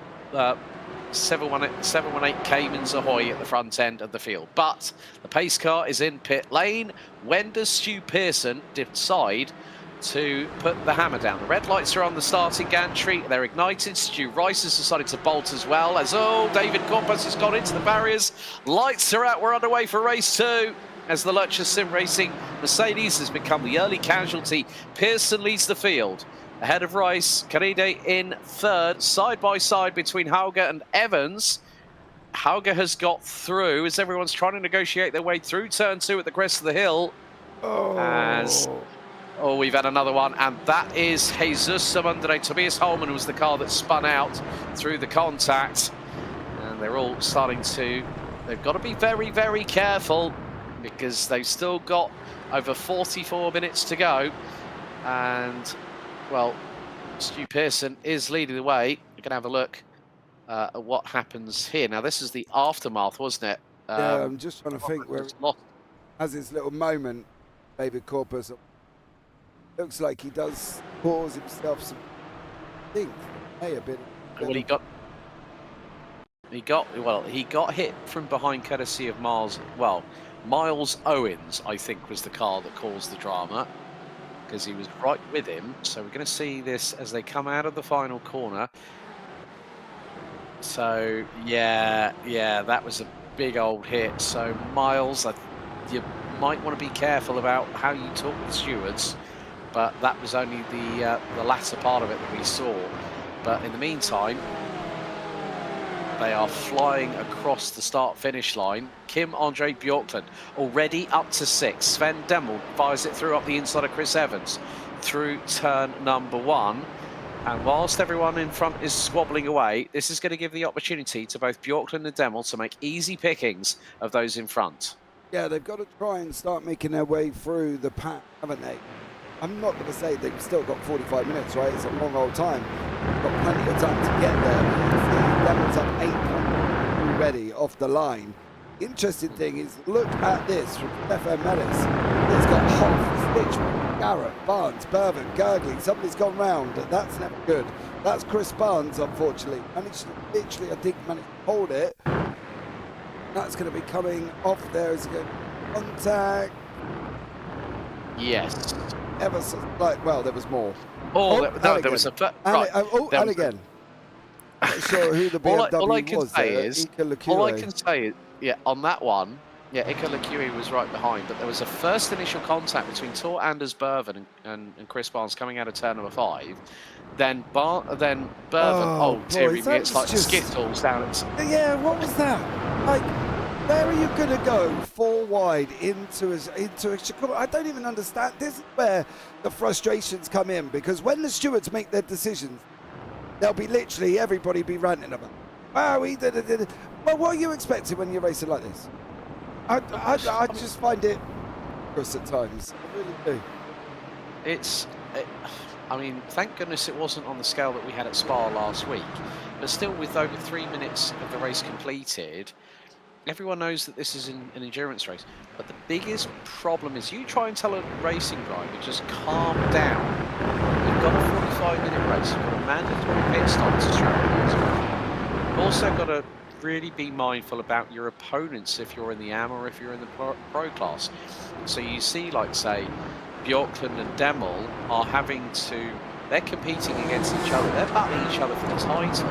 Speaker 3: 718 Caymans ahoy at the front end of the field. But the pace car is in pit lane. When does Stu Pearson decide to put the hammer down? The red lights are on the starting gantry. They're ignited. Stu Rice has decided to bolt as well as, David Corpus has gone into the barriers. Lights are out. We're underway for race 2. As the Lurcher Sim Racing Mercedes has become the early casualty. Pearson leads the field. Ahead of Rice, Caride in third, side by side between Hauger and Evans. Hauger has got through as everyone's trying to negotiate their way through turn 2 at the crest of the hill. We've had another one, and that is Jesus Samundre. Tobias Holman was the car that spun out through the contact. And they're all starting to, they've got to be very, very careful because they've still got over 44 minutes to go. And, well, Stu Pearson is leading the way. We're going to have a look at what happens here. Now, this is the aftermath, wasn't it?
Speaker 4: Yeah, I'm just trying to think where has his little moment, David Corpus. Looks like he does cause himself some things. May have been.
Speaker 3: Well, he got hit from behind courtesy of Miles. Well, Miles Owens, I think, was the car that caused the drama because he was right with him. So we're going to see this as they come out of the final corner. So yeah, that was a big old hit. So Miles, you might want to be careful about how you talk to the stewards. But that was only the latter part of it that we saw. But in the meantime, they are flying across the start-finish line. Kim Andre Bjorklund already up to 6. Sven Demmel fires it through up the inside of Chris Evans through turn number 1. And whilst everyone in front is squabbling away, this is going to give the opportunity to both Bjorklund and Demmel to make easy pickings of those in front.
Speaker 4: Yeah, they've got to try and start making their way through the pack, haven't they? I'm not going to say they've still got 45 minutes, right? It's a long old time. They've got plenty of time to get there. Devil's up 8 already off the line. Interesting thing is, look at this from Stefan Mellis. It's got Hoff, Stitch, Garrett, Barnes, Bervin, Gurgling. Somebody's gone round. That's never good. That's Chris Barnes, unfortunately. Managed to literally, I think, managed to hold it. That's going to be coming off there as a good contact.
Speaker 3: Yes.
Speaker 4: Ever so, like, well, there was more.
Speaker 3: There was a right.
Speaker 4: And again. Not sure who the BMW
Speaker 3: all I can
Speaker 4: was.
Speaker 3: Say is, all I can say is, yeah, on that one, yeah, Ika Lecue was right behind, but there was a first initial contact between Tor Anders Bervin and Chris Barnes coming out of turn number 5. Then Bervin, dearie me, it's like just Skittles down at...
Speaker 4: Yeah, what was that? Like, where are you going to go 4 wide into a... I don't even understand. This is where the frustrations come in, because when the stewards make their decisions, they'll be literally, everybody be ranting about, wow, he did it. Well, what are you expecting when you're racing like this? I just find it gross at times. I really do.
Speaker 3: I mean, thank goodness it wasn't on the scale that we had at Spa last week. But still, with over 3 minutes of the race completed, everyone knows that this is an endurance race. But the biggest problem is you try and tell a racing driver, just calm down. You've got a 45-minute race. You've got a mandatory pit stop to strategize. You've also got to really be mindful about your opponents if you're in the AM or if you're in the pro class. So you see, like, say, Bjorklund and Demmel are they're competing against each other. They're battling each other for the title.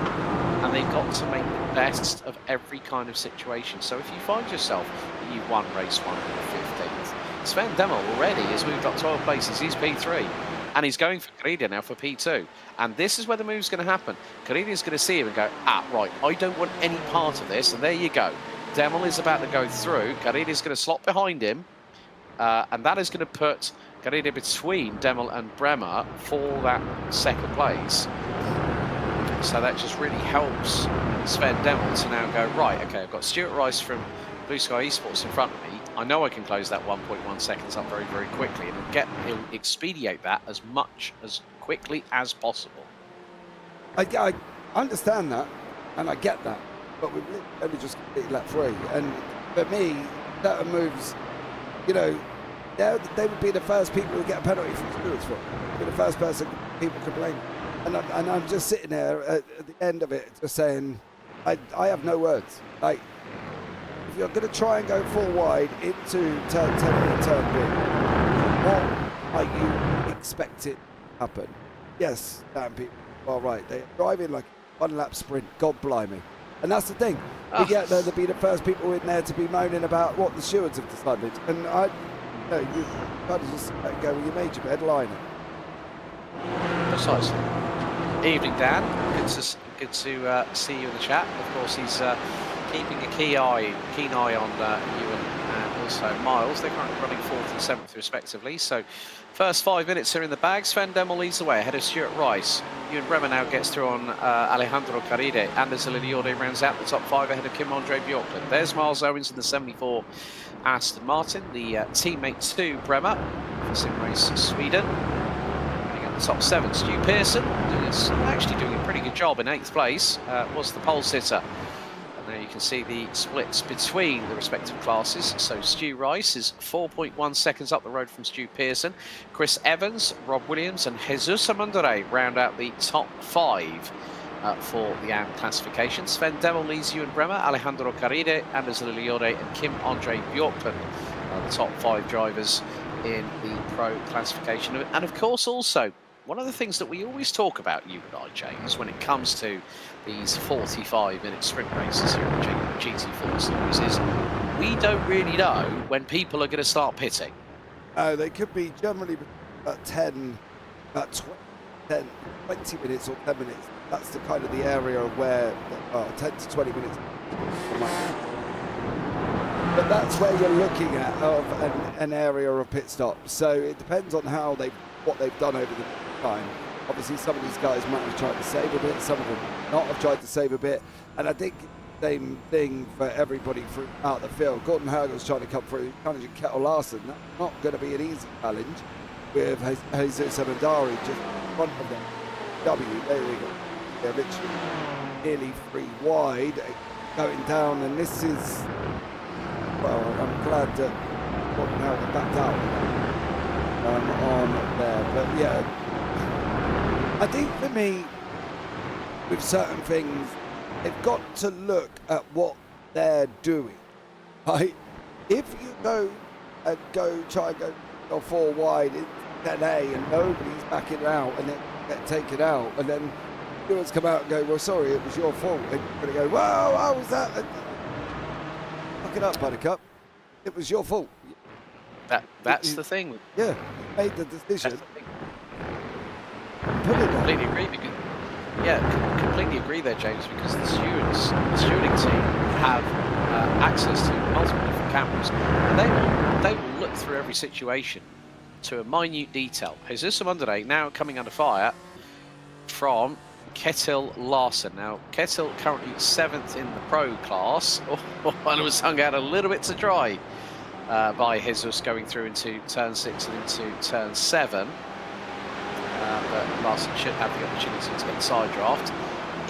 Speaker 3: And they've got to make the best of every kind of situation. So if you find yourself that you've won race 1 in the 15th, Sven Demmel already has moved up 12 places. He's P3. And he's going for Carida now for P2. And this is where the move's going to happen. Carida's going to see him and go, right, I don't want any part of this. And there you go. Demmel is about to go through. Carida's going to slot behind him. And that is going to put Carida between Demmel and Bremer for that second place. So that just really helps Sven Demmel to now go, right, okay, I've got Stuart Rice from Blue Sky Esports in front of me. I know I can close that 1.1 seconds up very, very quickly, and he'll expedite that as quickly as possible.
Speaker 4: I understand that, and I get that, but we've only just completed lap 3, and for me, that moves, you know, they would be the first people who get a penalty from stewards for. Be the first person people could blame. And I'm just sitting there at the end of it, just saying, I have no words. Like, if you're going to try and go full wide into turn 10 and turn B, what are you expecting to happen? Yes, damn people are right. They're driving like a one-lap sprint. God blimey. And that's the thing. We get there to be the first people in there to be moaning about what the stewards have decided. And you kind of just go with your major bed, line it.
Speaker 3: Precisely. Evening, Dan. Good to see you in the chat. Of course, he's keeping a keen eye on Ewan and also Miles. They're currently running 4th and 7th respectively. So, first 5 minutes are in the bag. Sven Demel leads the way ahead of Stuart Rice. Ewan Bremer now gets through on Alejandro Caride. Anders Liliorde rounds out the top 5 ahead of Kim-Andre Bjorklund. There's Miles Owens in the 74 Aston Martin, the teammate to Bremer for Sim Race Sweden. The top 7, Stu Pearson, is actually doing a pretty good job in 8th place, was the pole sitter. And there you can see the splits between the respective classes. So Stu Rice is 4.1 seconds up the road from Stu Pearson. Chris Evans, Rob Williams and Jesus Amundere round out the top 5 for the AM classification. Sven Demel leads Ewan Bremer, Alejandro Caride, Anders Liliorde and Kim-Andre Bjorklund are the top 5 drivers in the pro classification. And of course also, one of the things that we always talk about, you and I, James, when it comes to these 45-minute sprint races here in the GT4 series is we don't really know when people are going to start pitting.
Speaker 4: They could be generally about 10 minutes or 10 minutes. That's the kind of the area where 10 to 20 minutes. But that's where you're looking at of an area of pit stop. So it depends on what they've done over the time. Obviously, some of these guys might have tried to save a bit, some of them not have tried to save a bit. And I think same thing for everybody throughout the field. Gordon Hagel's trying to come through, challenging Kettle Larson. That's not going to be an easy challenge with Jesus Amundari just in front of them. There we go. They're literally nearly 3 wide, going down, and this is. Well, I'm glad that Gordon Hagel backed out on there. But yeah, I think for me, with certain things, they've got to look at what they're doing. Right? If you try and go 4 wide in 10A and nobody's backing out and then get taken out, and then viewers come out and go, well, sorry, it was your fault. And you're going to go, well, how was that? Fuck it up, Buttercup. It was your fault.
Speaker 3: That's the thing.
Speaker 4: Yeah, you made the decision.
Speaker 3: Completely agree. Completely agree there, James, because the stewarding team have access to multiple different cameras. And they will look through every situation to a minute detail. Jesus Amundere now coming under fire from Ketil Larson. Now, Ketil currently 7th in the pro class, and was hung out a little bit to dry by Jesus going through into turn 6 and into turn 7. But Larson should have the opportunity to get the side draft.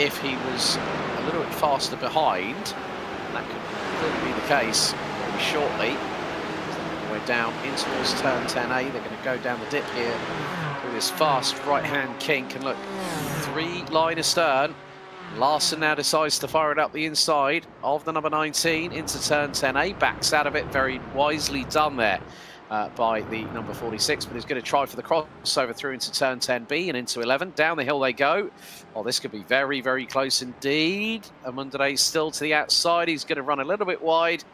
Speaker 3: If he was a little bit faster behind, and that could clearly be the case very shortly. We're down in towards turn 10A. They're going to go down the dip here with this fast right-hand kink. And look, 3 line astern. Larson now decides to fire it up the inside of the number 19 into turn 10A. Backs out of it. Very wisely done there by the number 46. But he's going to try for the crossover through into turn 10B and into 11. Down the hill they go. Oh, this could be very, very close indeed. Amundere still to the outside. He's going to run a little bit wide.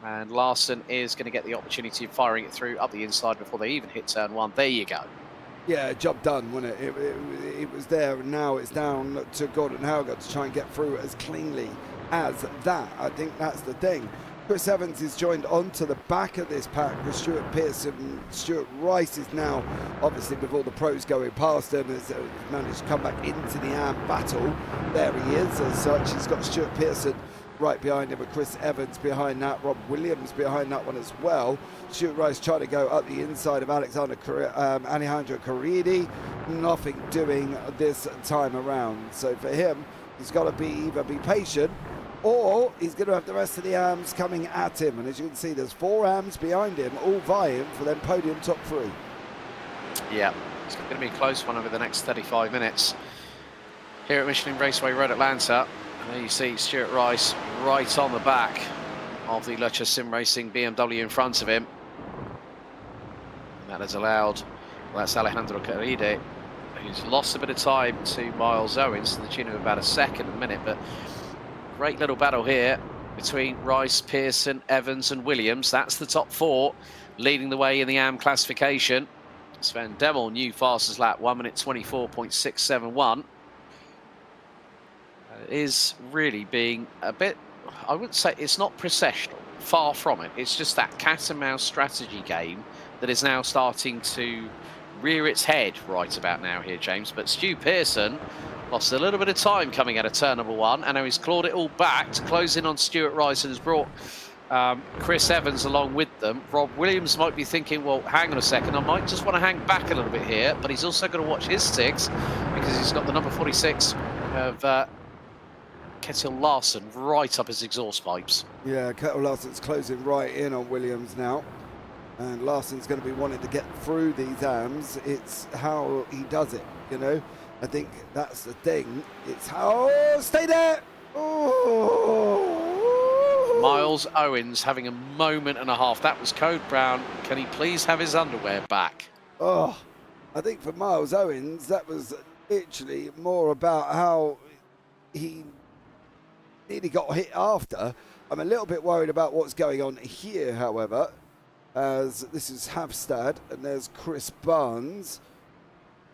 Speaker 3: And Larson is going to get the opportunity of firing it through up the inside before they even hit turn 1. There you go.
Speaker 4: Yeah, job done, wasn't it? It was there, and now it's down to Gordon Hauger to try and get through as cleanly as that. I think that's the thing. Chris Evans is joined onto the back of this pack with Stuart Pearson. Stuart Rice is now, obviously, with all the pros going past him, has managed to come back into the AM battle. There he is, as such. He's got Stuart Pearson right behind him, with Chris Evans behind that, Rob Williams behind that one as well. Stuart Rice trying to go up the inside of Alejandro Caridi. Nothing doing this time around. So for him, he's got to either be patient, or he's going to have the rest of the AMs coming at him. And as you can see, there's 4 AMs behind him, all vying for them podium top 3.
Speaker 3: Yeah, it's going to be a close one over the next 35 minutes. Here at Michelin Raceway Road, Atlanta. There you see Stuart Rice right on the back of the Lucha Sim Racing BMW in front of him. And that has allowed, well, that's Alejandro Caride, who's lost a bit of time to Miles Owens to the tune of about a second a minute. But great little battle here between Rice, Pearson, Evans and Williams. That's the top four leading the way in the AM classification. Sven Demel, new fastest lap, 1 minute 24.671. Is really being a bit, I wouldn't say it's not processional, far from it. It's just that cat and mouse strategy game that is now starting to rear its head right about now here, James. But Stu Pearson lost a little bit of time coming out of turn number 1, and now he's clawed it all back to close in on Stuart Rice and has brought Chris Evans along with them. Rob Williams might be thinking, well, hang on a second, I might just want to hang back a little bit here, but he's also going to watch his six because he's got the number 46 of Ketil Larson right up his exhaust pipes.
Speaker 4: Yeah, Ketil Larson's closing right in on Williams now. And Larson's going to be wanting to get through these AMs. It's how he does it, you know. I think that's the thing. It's how... Oh, stay there! Oh.
Speaker 3: Miles Owens having a moment and a half. That was Code Brown. Can he please have his underwear back?
Speaker 4: Oh, I think for Miles Owens, that was literally more about how he nearly got hit after. I'm a little bit worried about what's going on here, however, as this is Havstad and there's Chris Barnes.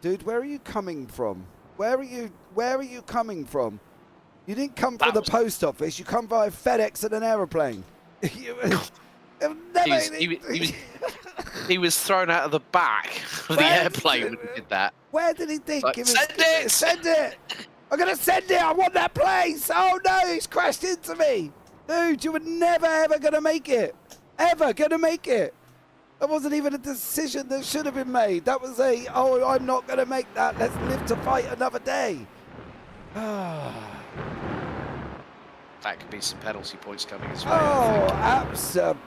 Speaker 4: Dude, where are you coming from? Where are you coming from? You didn't come from the post office. You come by FedEx and an aeroplane.
Speaker 3: He was thrown out of the back of the airplane when he did that.
Speaker 4: Where did he think?
Speaker 3: Like, send it!
Speaker 4: Send it! I'm going to send it! I want that place! Oh no, he's crashed into me! Dude, you were never ever going to make it. Ever going to make it. That wasn't even a decision that should have been made. That was a, oh, I'm not going to make that. Let's live to fight another day.
Speaker 3: That could be some penalty points coming as well.
Speaker 4: Oh, absolutely.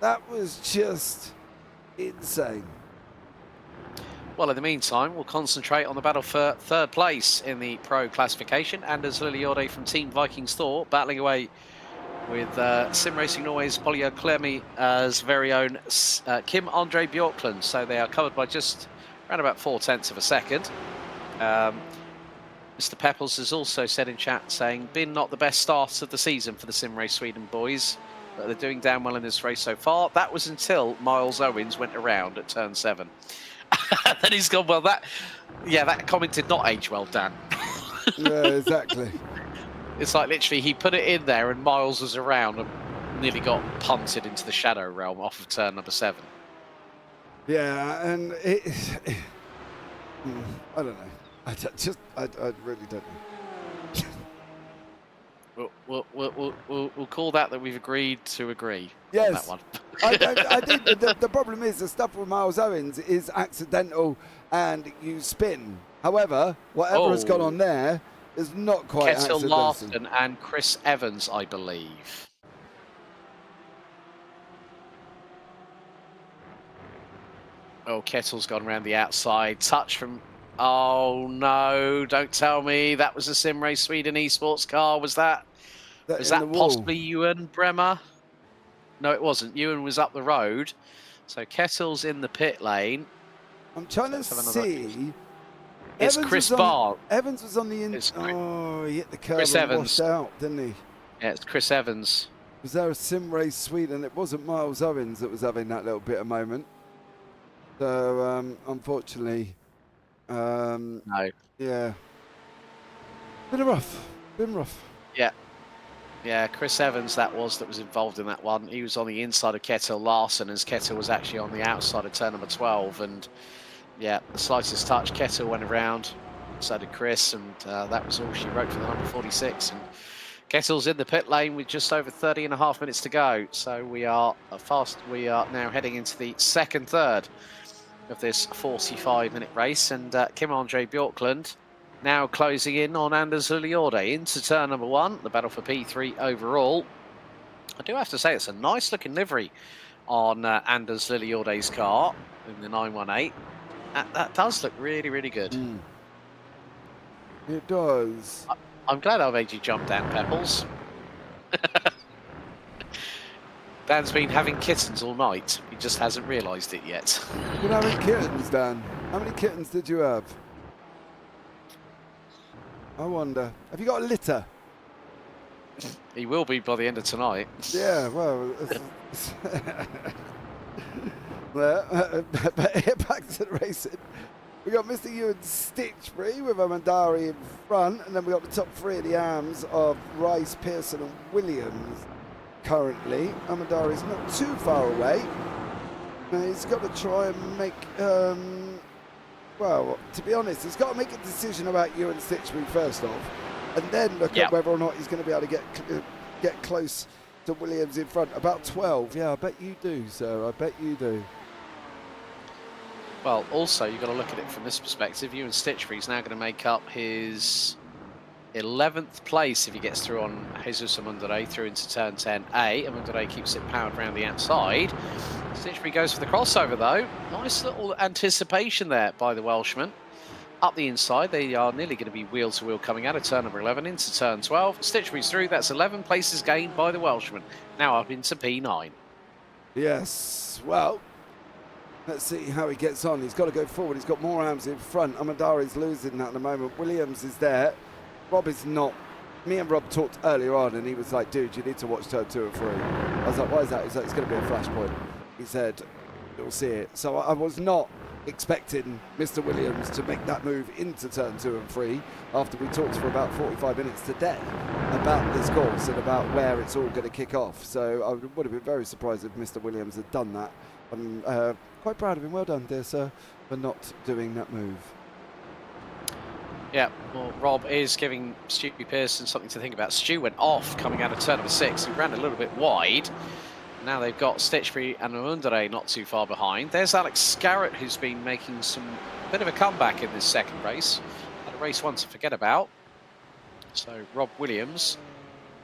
Speaker 4: That was just insane.
Speaker 3: Well, in the meantime, we'll concentrate on the battle for third place in the pro classification. Anders Liliode from Team Viking Thor battling away with Sim Racing Norway's Polio Clemi's very own Kim Andre Bjorklund. So they are covered by just around about 0.4 of a second. Mr. Pepples has also said in chat saying, been not the best start of the season for the Sim Race Sweden boys, but they're doing damn well in this race so far. That was until Miles Owens went around at turn 7. Then he's gone, well, that comment did not age well, Dan.
Speaker 4: Yeah, exactly.
Speaker 3: It's like literally he put it in there and Miles was around and nearly got punted into the shadow realm off of turn number 7.
Speaker 4: Yeah, and I don't know. I really don't know.
Speaker 3: We'll call that we've agreed to agree.
Speaker 4: Yes.
Speaker 3: On that one.
Speaker 4: I think the problem is the stuff with Miles Owens is accidental and you spin. However, whatever has gone on there is not quite
Speaker 3: Ketil
Speaker 4: accidental.
Speaker 3: Larson and Chris Evans, I believe. Oh, Kettle's gone around the outside. Touch from... Oh, no. Don't tell me that was a Sim Race Sweden esports car. Was that possibly Ewan Bremer? No, it wasn't. Ewan was up the road. So Kettle's in the pit lane.
Speaker 4: I'm trying to see.
Speaker 3: It's Chris Barr.
Speaker 4: Evans was on the inside. Oh, he hit the curb
Speaker 3: Chris
Speaker 4: and
Speaker 3: Evans.
Speaker 4: washed out, didn't he?
Speaker 3: Yeah, it's Chris Evans.
Speaker 4: Was there a Sim Race Sweden? It wasn't Miles Owens that was having that little bit of moment. So, unfortunately,
Speaker 3: no.
Speaker 4: Yeah. Been rough.
Speaker 3: Yeah. Yeah, Chris Evans that was involved in that one. He was on the inside of Ketil Larson as Ketil was actually on the outside of turn number 12. And yeah, the slightest touch, Ketil went around, so did Chris, and that was all she wrote for the number 46. And Kettle's in the pit lane with just over 30.5 minutes to go. So we are now heading into the second third of this 45-minute race. And Kim Andre Bjorklund now closing in on Anders Liliode into turn number 1, the battle for P3 overall. I do have to say it's a nice looking livery on Anders Liliode's car in the 918. That does look really, really good.
Speaker 4: It does.
Speaker 3: I'm glad I made you jump, Dan Pebbles. Dan's been having kittens all night. He just hasn't realised it yet.
Speaker 4: You're having kittens, Dan. How many kittens did you have? I wonder. Have you got a litter?
Speaker 3: He will be by the end of tonight.
Speaker 4: Yeah, well... but back to the racing. We got Mr. Ewan Stitchbury with Amandari in front, and then we got the top three of the arms of Rice, Pearson, and Williams. Currently, Amandari's not too far away. He's got to try and make. Well, to be honest, he's got to make a decision about Ewan Stitchbury first off, and then look at whether or not he's going to be able to get close to Williams in front. About 12, yeah, I bet you do, sir. I bet you do.
Speaker 3: Well, also, you've got to look at it from this perspective. Ewan Stitchbury's now going to make up his 11th place if he gets through on Jesus Amundare through into turn 10A. Amundare keeps it powered around the outside. Stitchbury goes for the crossover, though. Nice little anticipation there by the Welshman. Up the inside, they are nearly going to be wheel-to-wheel coming out of turn number 11 into turn 12. Stitchbury's through. That's 11 places gained by the Welshman. Now up into P9.
Speaker 4: Yes, well... Let's see how he gets on. He's got to go forward. He's got more arms in front. Amandari's losing that at the moment. Williams is there. Rob is not. Me and Rob talked earlier on, and he was like, dude, you need to watch turn 2 and 3. I was like, why is that? He's like, it's going to be a flashpoint. He said, you'll see it. So I was not expecting Mr. Williams to make that move into turn 2 and 3 after we talked for about 45 minutes today about this course and about where it's all going to kick off. So I would have been very surprised if Mr. Williams had done that. I'm quite proud of him. Well done, dear sir, for not doing that move.
Speaker 3: Yeah, well, Rob is giving Stu Pearson something to think about. Stu went off coming out of turn number 6. He ran a little bit wide. Now they've got Stitchbury and Amundare not too far behind. There's Alex Scarrett, who's been making some bit of a comeback in this second race. Had a race one to forget about. So Rob Williams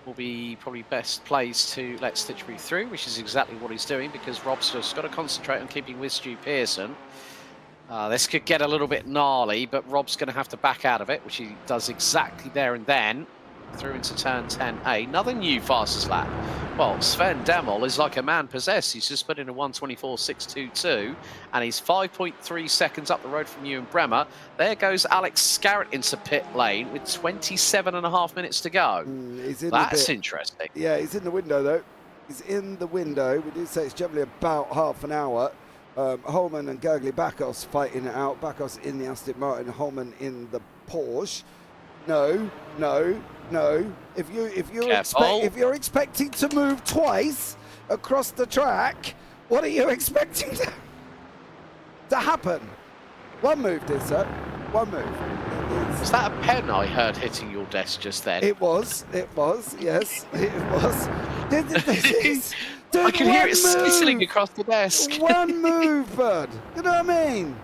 Speaker 3: will be probably best placed to let Stitchbury through, which is exactly what he's doing, because Rob's just got to concentrate on keeping with Stu Pearson. This could get a little bit gnarly, but Rob's going to have to back out of it, which he does exactly there and then, through into turn 10A. Another new fastest lap. Well, Sven Demel is like a man possessed. He's just put in a 1:24.622, and he's 5.3 seconds up the road from Ewan Bremer. There goes Alex Scarrett into pit lane with 27.5 minutes to go. That's interesting.
Speaker 4: Yeah, he's in the window, though. He's in the window. We do say it's generally about half an hour. Holman and Gergely Bakos fighting it out. Bakos in the Aston Martin, Holman in the Porsche. No. If you're expecting to move twice across the track, what are you expecting to happen? One move, dear sir. One move.
Speaker 3: Is that a pen I heard hitting your desk just then?
Speaker 4: It was. Yes, it was.
Speaker 3: I can hear it sizzling across the desk.
Speaker 4: One move, bud. You know what I mean?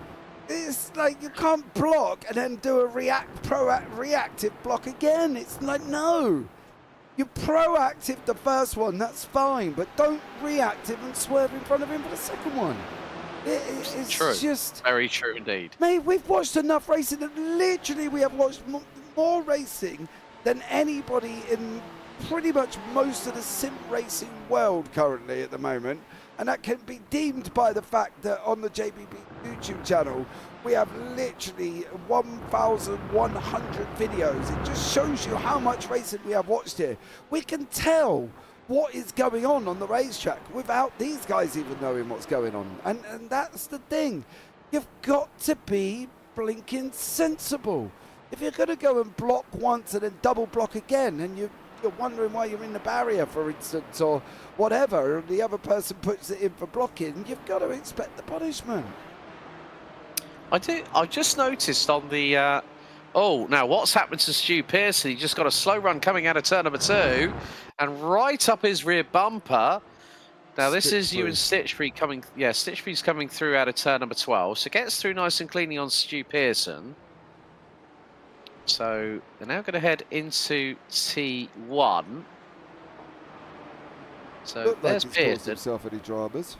Speaker 4: It's like you can't block and then do a reactive block again. It's like, no. You're proactive the first one, that's fine, but don't reactive and swerve in front of him for the second one. It's
Speaker 3: true.
Speaker 4: Just
Speaker 3: very true indeed.
Speaker 4: Mate, we've watched enough racing. Literally, we have watched more racing than anybody in pretty much most of the sim racing world currently at the moment. And that can be deemed by the fact that on the JPB YouTube channel, we have literally 1,100 videos. It just shows you how much racing we have watched here. We can tell what is going on the racetrack without these guys even knowing what's going on. And that's the thing. You've got to be blinking sensible. If you're going to go and block once and then double block again, and you're wondering why you're in the barrier, for instance, or whatever, and the other person puts it in for blocking, you've got to expect the punishment.
Speaker 3: I just noticed on the... now what's happened to Stu Pearson? He just got a slow run coming out of turn number 2 and right up his rear bumper. Now this is Ewan Stitchbury coming... Yeah, Stitchbury's coming through out of turn number 12. So gets through nice and cleanly on Stu Pearson. So they're now going to head into T1. So there's Pearson.
Speaker 4: Himself any dramas.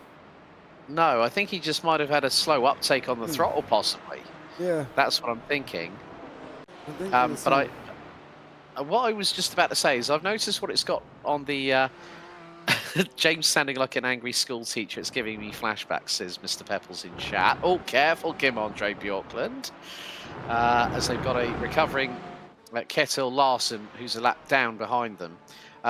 Speaker 3: No, I think he just might have had a slow uptake on the throttle, possibly.
Speaker 4: Yeah.
Speaker 3: That's what I'm thinking.
Speaker 4: I
Speaker 3: what I was just about to say is I've noticed what it's got on the James sounding like an angry school teacher. It's giving me flashbacks, says Mr. Pepples in chat. Oh, careful, Kim Andre Bjorklund. As they've got a recovering Ketil Larsen, who's a lap down behind them.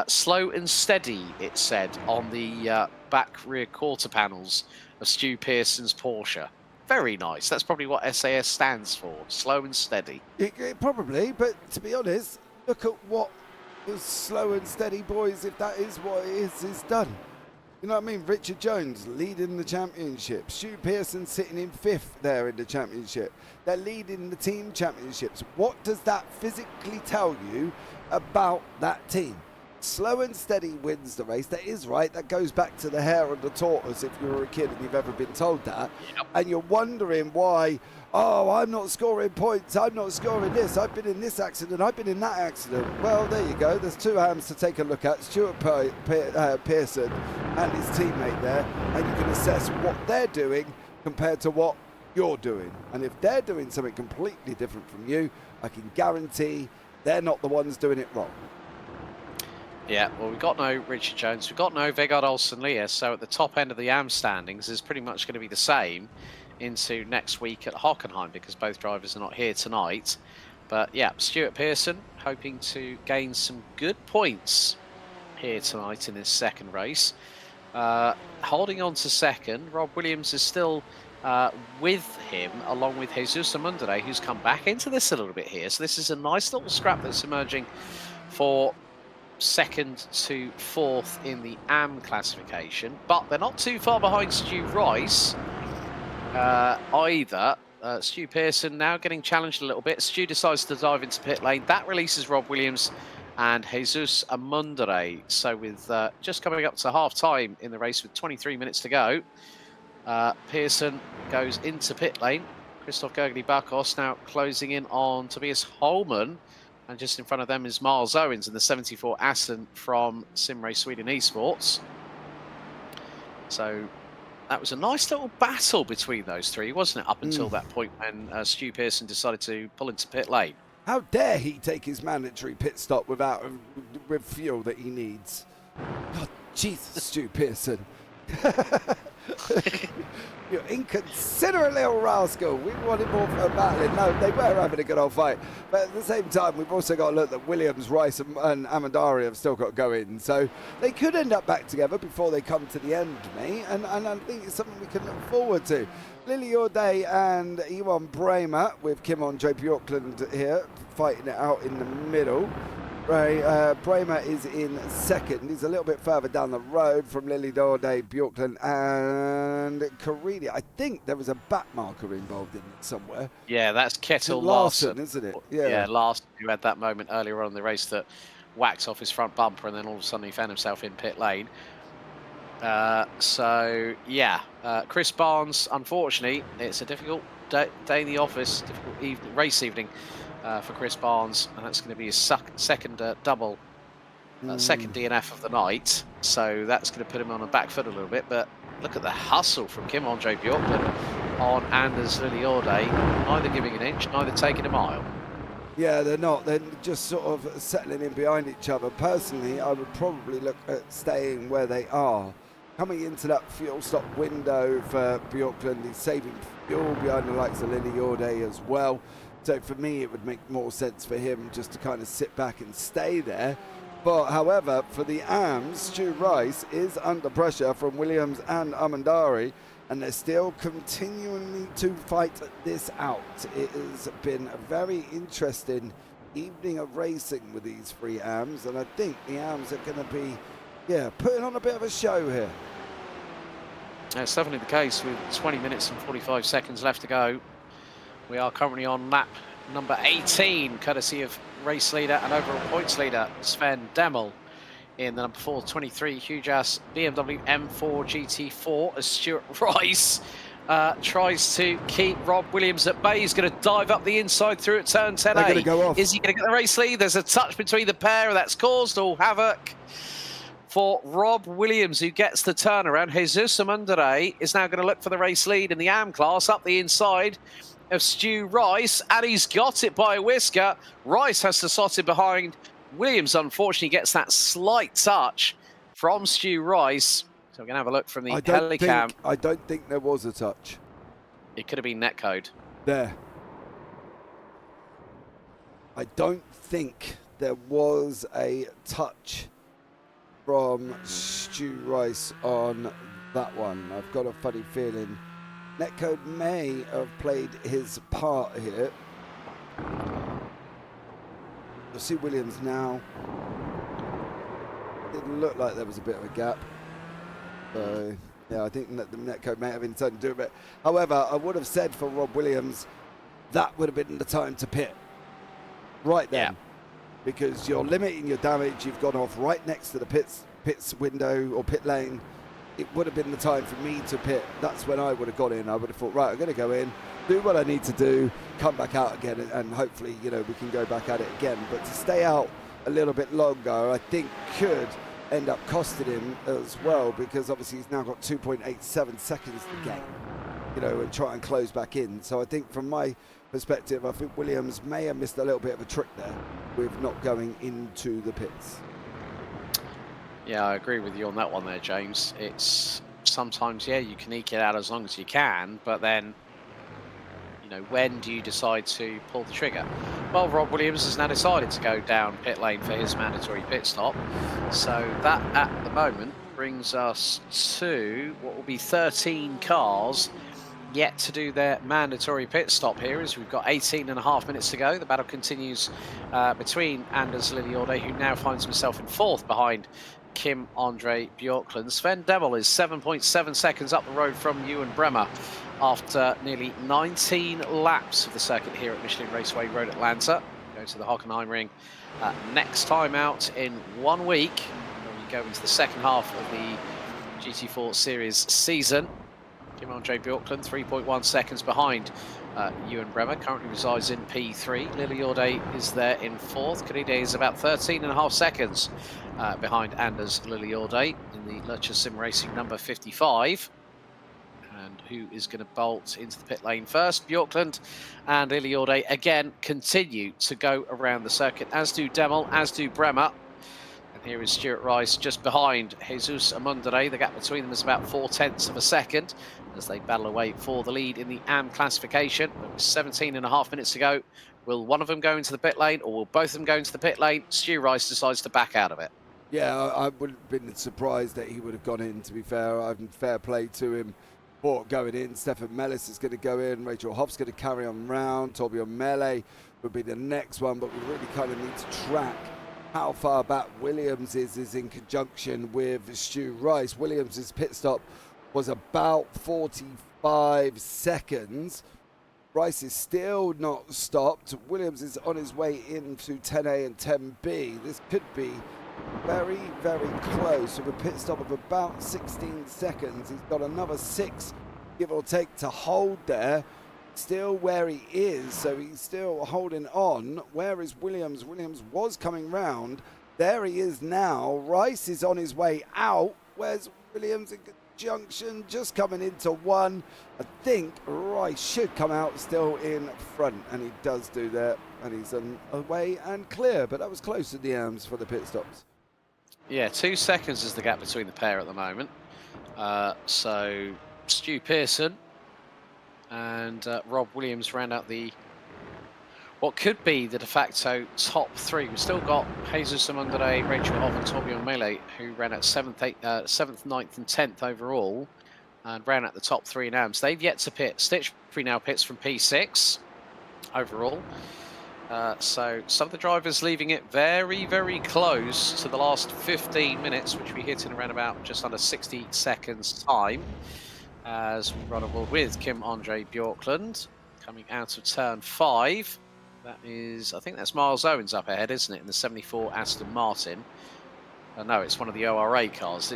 Speaker 3: Slow and steady, it said, on the back rear quarter panels of Stu Pearson's Porsche. Very nice. That's probably what SAS stands for. Slow and steady.
Speaker 4: It probably, but to be honest, look at what the slow and steady boys, if that is what it is done. You know what I mean? Richard Jones leading the championship. Stu Pearson sitting in 5th there in the championship. They're leading the team championships. What does that physically tell you about that team? Slow and steady wins the race. That is right. That goes back to the hare and the tortoise if you were a kid and you've ever been told that. Yep. And you're wondering why, oh, I'm not scoring points. I'm not scoring this. I've been in this accident. I've been in that accident. Well, there you go. There's 2 hams to take a look at. Stuart Pearson and his teammate there. And you can assess what they're doing compared to what you're doing. And if they're doing something completely different from you, I can guarantee they're not the ones doing it wrong.
Speaker 3: Yeah, well, we've got no Richard Jones, we've got no Vegard Olsen-Lias, so at the top end of the AM standings is pretty much going to be the same into next week at Hockenheim because both drivers are not here tonight. But yeah, Stuart Pearson hoping to gain some good points here tonight in this second race. Holding on to second, Rob Williams is still with him, along with Jesus Amundere, who's come back into this a little bit here. So this is a nice little scrap that's emerging for second to 4th in the AM classification, but they're not too far behind Stu Rice either. Stu Pearson now getting challenged a little bit. Stu decides to dive into pit lane. That releases Rob Williams and Jesus Amundere. So with just coming up to half time in the race with 23 minutes to go, Pearson goes into pit lane. Christoph Gergely-Bakos now closing in on Tobias Holman. And just in front of them is Miles Owens in the 74 Aston from Simrace Sweden Esports. So that was a nice little battle between those three, wasn't it? Up until that point when Stu Pearson decided to pull into pit lane.
Speaker 4: How dare he take his mandatory pit stop with fuel that he needs? God, Jesus, Stu Pearson. You inconsiderate little rascal. We wanted more for a battling. No, they were having a good old fight. But at the same time, we've also got to look that Williams, Rice and Amundari have still got to go in. So they could end up back together before they come to the end, mate. And I think it's something we can look forward to. Lily Audet and Iwan Bremer with Kim Andre Bjorklund here fighting it out in the middle. Bremer is in second. He's a little bit further down the road from Lily Audet, Bjorklund and Caridi. I think there was a back marker involved in it somewhere.
Speaker 3: Yeah, that's Ketil Larsen,
Speaker 4: isn't it?
Speaker 3: Yeah, Larsen, who had that moment earlier on in the race that whacked off his front bumper and then all of a sudden he found himself in pit lane. So, yeah, Chris Barnes, unfortunately, it's a difficult day in the office, difficult race evening for Chris Barnes, and that's going to be his second double, second DNF of the night. So that's going to put him on a back foot a little bit. But look at the hustle from Kim Andre Bjorklund on Anders Lily Audet, neither giving an inch, neither taking a mile.
Speaker 4: Yeah, they're not. They're just sort of settling in behind each other. Personally, I would probably look at staying where they are. Coming into that fuel stop window for Bjorklund, he's saving fuel behind the likes of Lily Audet as well. So for me, it would make more sense for him just to kind of sit back and stay there. But however, for the AMs, Stu Rice is under pressure from Williams and Amundari, and they're still continuing to fight this out. It has been a very interesting evening of racing with these three AMs, and I think the AMs are going to be, putting on a bit of a show here.
Speaker 3: That's definitely the case with 20 minutes and 45 seconds left to go. We are currently on lap number 18, courtesy of race leader and overall points leader Sven Demmel in the number 423 huge-ass BMW M4 GT4 as Stuart Rice tries to keep Rob Williams at bay. He's going to dive up the inside through at turn 10A. Is he going to get the race lead? There's a touch between the pair, and that's caused all havoc for Rob Williams, who gets the turnaround. Jesus Amundere is now going to look for the race lead in the AM class up the inside of Stu Rice, and he's got it by a whisker. Rice has to slot in behind Williams, unfortunately, gets that slight touch from Stu Rice. So we're going to have a look from the helicam.
Speaker 4: I don't think there was a touch.
Speaker 3: It could have been netcode.
Speaker 4: There. I don't think there was a touch from Stu Rice on that one. I've got a funny feeling netcode may have played his part here. You'll see Williams now. Didn't look like there was a bit of a gap. So, yeah, I think that the netcode may have been something to do with it. However, I would have said for Rob Williams, that would have been the time to pit. Right then. Yeah. Because you're limiting your damage. You've gone off right next to the pits window or pit lane. It would have been the time for me to pit. That's when I would have gone in. I would have thought, right, I'm going to go in, do what I need to do, come back out again, and hopefully, you know, we can go back at it again. But to stay out a little bit longer, I think could end up costing him as well, because obviously he's now got 2.87 seconds to gain, you know, and try and close back in. So I think from my perspective, I think Williams may have missed a little bit of a trick there with not going into the pits.
Speaker 3: Yeah, I agree with you on that one there, James. It's sometimes, yeah, you can eke it out as long as you can, but then, you know, when do you decide to pull the trigger? Well, Rob Williams has now decided to go down pit lane for his mandatory pit stop. So that, at the moment, brings us to what will be 13 cars yet to do their mandatory pit stop here, as we've got 18.5 minutes to go. The battle continues between Anders Lilliorde, who now finds himself in 4th behind Kim Andre Bjorklund. Sven Demel is 7.7 seconds up the road from Ewan Bremer after nearly 19 laps of the circuit here at Michelin Raceway Road Atlanta. Go to the Hockenheimring next time out in 1 week, when we go into the second half of the GT4 Series season. Kim Andre Bjorklund 3.1 seconds behind Ewan Bremer, currently resides in P3. Lilliorde is there in 4th. Kadide is about 13.5 seconds behind Anders Lilliorde in the Lurcher Sim Racing number 55. And who is going to bolt into the pit lane first? Bjorklund and Lilliorde again continue to go around the circuit, as do Demel, as do Bremer. And here is Stuart Rice just behind Jesus Amundere. The gap between them is about 0.4 of a second as they battle away for the lead in the AM classification. 17.5 minutes to go. Will one of them go into the pit lane, or will both of them go into the pit lane? Stu Rice decides to back out of it.
Speaker 4: Yeah, I wouldn't have been surprised that he would have gone in, to be fair. Fair play to him for going in. Stefan Mellis is going to go in. Rachel Hoff's going to carry on round. Torbjörn Mele would be the next one, but we really kind of need to track how far back Williams is in conjunction with Stu Rice. Williams' pit stop was about 45 seconds. Rice is still not stopped. Williams is on his way into 10A and 10B. This could be very, very close with a pit stop of about 16 seconds. He's got another 6, give or take, to hold there. Still where he is, so he's still holding on. Where is Williams? Williams was coming round. There he is now. Rice is on his way out. Where's Williams in conjunction? Just coming into 1. I think Rice should come out still in front, and he does do that. And he's away and clear, but that was close to the arms for the pit stops.
Speaker 3: Yeah, 2 seconds is the gap between the pair at the moment. So Stu Pearson and Rob Williams round out the what could be the de facto top 3. We've still got Jesus Amundere, Rachel Hoff and Torbjörn Mele, who ran at 7th, 9th and 10th overall, and ran at the top 3 in AMS. They've yet to pit. Stitchbury now pits from P6 overall. So some of the drivers leaving it very, very close to the last 15 minutes, which we hit in around about just under 60 seconds time. As we run aboard with Kim Andre Bjorklund coming out of turn 5. That is, I think that's Miles Owens up ahead, isn't it, in the 74 Aston Martin? No, it's one of the ORA cars.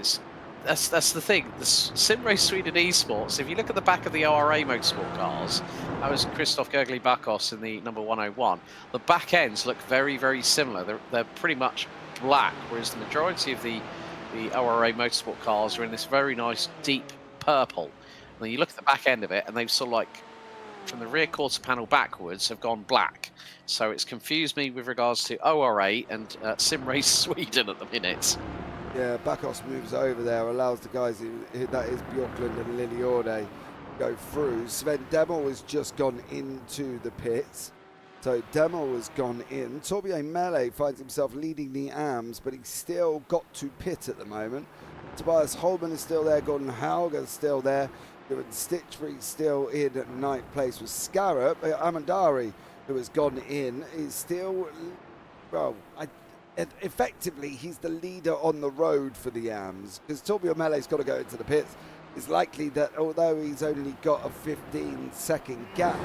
Speaker 3: That's the thing. The Sim Race Sweden Esports, if you look at the back of the ORA motorsport cars, that was Christoph Gergely-Bakos in the number 101. The back ends look very, very similar. They're pretty much black, whereas the majority of the ORA motorsport cars are in this very nice deep purple. And then you look at the back end of it, and they've sort of like from the rear quarter panel backwards have gone black. So it's confused me with regards to OR8 and Sim Race Sweden at the minute.
Speaker 4: Yeah, Bakos moves over there, allows the guys, that is Bjorklund and Liliorde, go through. Sven Demel has just gone into the pits. So Demel has gone in. Torbjörn Mele finds himself leading the AMS, but he's still got to pit at the moment. Tobias Holman is still there. Gordon Hauger is still there. Stitchbury still in at ninth place with Scarab. Amandari, who has gone in, is still, well, effectively he's the leader on the road for the AMS, because Torbjörn Mele's got to go into the pits. It's likely that although he's only got a 15-second gap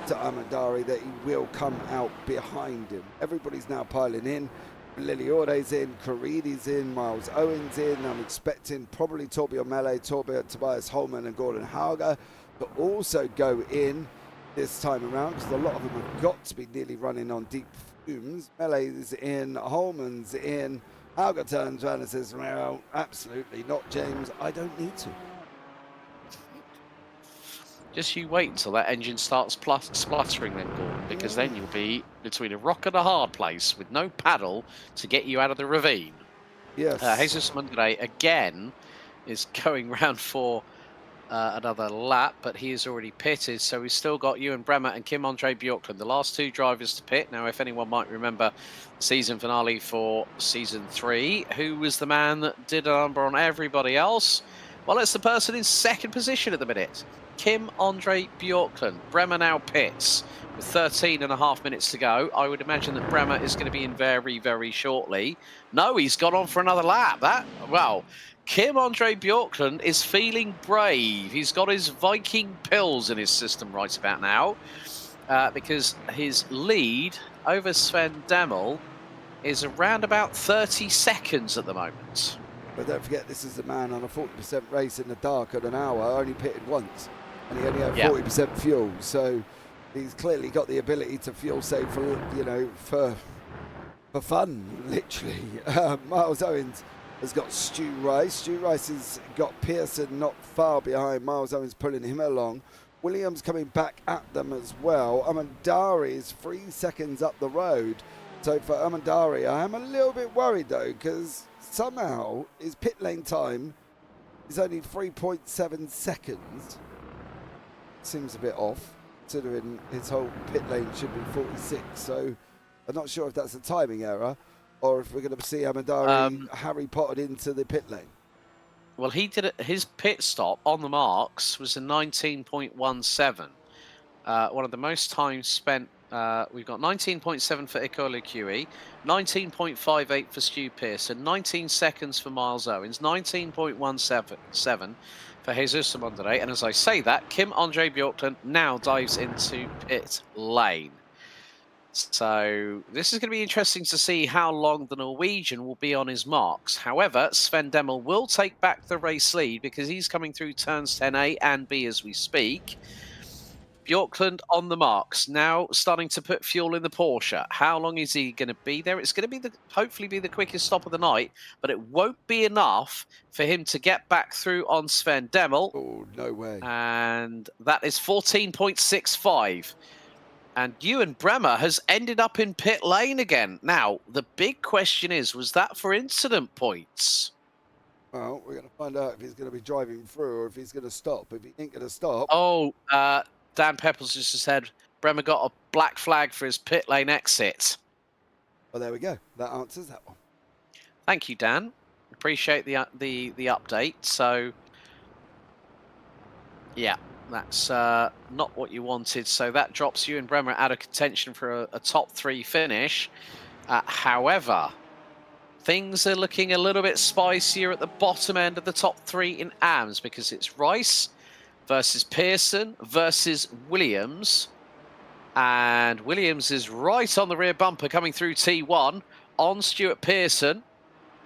Speaker 4: to Amandari, that he will come out behind him. Everybody's now piling in. Liliorde's in, Caridi's in, Miles Owens in. I'm expecting probably Torbjörn Mele, Tobias Holman and Gordon Hauger to also go in this time around, because a lot of them have got to be nearly running on deep fumes. Mele is in, Holman's in. Hauger turns around and says, well, absolutely not, James, I don't need to.
Speaker 3: Just you wait until that engine starts spluttering then, Gordon, because then you'll be between a rock and a hard place with no paddle to get you out of the ravine.
Speaker 4: Yes.
Speaker 3: Jesus Mundre again is going round for another lap, but he is already pitted, so we've still got Ewan Bremer and Kim Andre Bjorklund, the last two drivers to pit. Now, if anyone might remember the season finale for season 3, who was the man that did a number on everybody else? Well, it's the person in second position at the minute. Kim Andre Bjorklund. Bremer now pits with 13.5 minutes to go. I would imagine that Bremer is going to be in very, very shortly. No, he's gone on for another lap. Well, Kim Andre Bjorklund is feeling brave. He's got his Viking pills in his system right about now, because his lead over Sven Demel is around about 30 seconds at the moment.
Speaker 4: But don't forget, this is a man on a 40% race in the dark at an hour, only pitted once, and he only had 40% fuel. So he's clearly got the ability to fuel save for, you know, for fun, literally. Miles Owens has got Stu Rice. Stu Rice has got Pearson not far behind. Miles Owens pulling him along. Williams coming back at them as well. Amandari is 3 seconds up the road. So for Amandari, I am a little bit worried though, because somehow his pit lane time is only 3.7 seconds. Seems a bit off, considering his whole pit lane should be 46. So I'm not sure if that's a timing error or if we're going to see Amandari Harry Pottered into the pit lane.
Speaker 3: Well, he did it. His pit stop on the marks was a 19.17. One of the most time spent. We've got 19.7 for Icole QE, 19.58 for Stu Pearson, 19 seconds for Miles Owens, 19.17 for Jesus Amandare. And as I say that, Kim Andre Bjorklund now dives into pit lane. So this is going to be interesting to see how long the Norwegian will be on his marks. However, Sven Demel will take back the race lead because he's coming through turns 10A and B as we speak. Bjorklund on the marks, now starting to put fuel in the Porsche. How long is he going to be there? It's going to be hopefully be the quickest stop of the night, but it won't be enough for him to get back through on Sven Demel.
Speaker 4: Oh, no way.
Speaker 3: And that is 14.65. And Ewan Bremer has ended up in pit lane again. Now, the big question is, was that for incident points?
Speaker 4: Well, we're going to find out if he's going to be driving through or if he's going to stop. If he ain't going to stop...
Speaker 3: Oh, Dan Pepples just said Bremer got a black flag for his pit lane exit.
Speaker 4: Well, there we go. That answers that one.
Speaker 3: Thank you, Dan. Appreciate the update. So, yeah, that's not what you wanted. So that drops you and Bremer out of contention for a top 3 finish. However, things are looking a little bit spicier at the bottom end of the top 3 in AMS because it's Rice versus Pearson versus Williams. And Williams is right on the rear bumper coming through T1 on Stuart Pearson.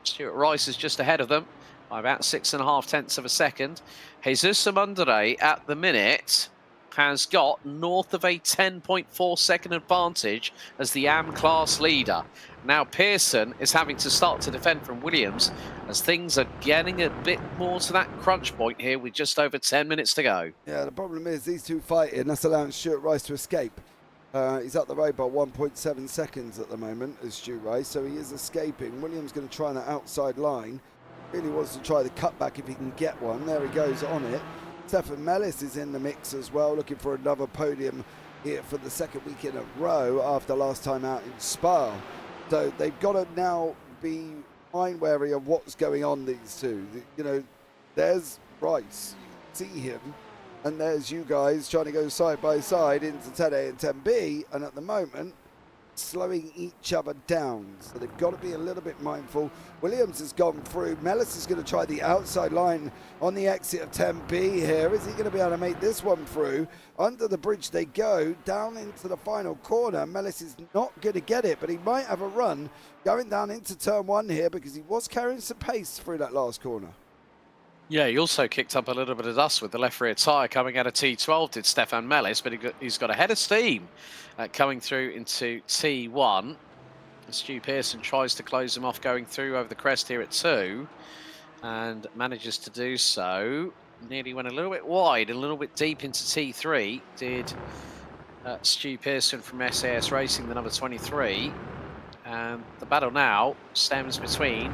Speaker 3: Stuart Rice is just ahead of them by about 6.5 tenths of a second. Jesus Amandare at the minute has got north of a 10.4 second advantage as the AM class leader. Now Pearson is having to start to defend from Williams as things are getting a bit more to that crunch point here with just over 10 minutes to go.
Speaker 4: Yeah, the problem is these two fighting, that's allowing Stuart Rice to escape. He's up the road by 1.7 seconds at the moment as Stu Rice, so he is escaping. Williams going to try that outside line. Really wants to try the cutback if he can get one. There he goes on it. Stefan Mellis is in the mix as well, looking for another podium here for the second week in a row after last time out in Spa. So they've got to now be mind wary of what's going on, these two. You know, there's Rice, you can see him, and there's you guys trying to go side by side into 10A and 10B, and at the moment, slowing each other down. So they've got to be a little bit mindful. Williams has gone through. Mellis is going to try the outside line on the exit of 10B here. Is he going to be able to make this one through? Under the bridge they go, down into the final corner. Mellis is not going to get it, but he might have a run going down into turn 1 here because he was carrying some pace through that last corner.
Speaker 3: Yeah, he also kicked up a little bit of dust with the left rear tyre coming out of T12, did Stefan Mellis, but he's got a head of steam coming through into T1. Stu Pearson tries to close him off going through over the crest here at 2 and manages to do so. Nearly went a little bit wide, a little bit deep into T3, did Stu Pearson from SAS Racing, the number 23. And the battle now stems between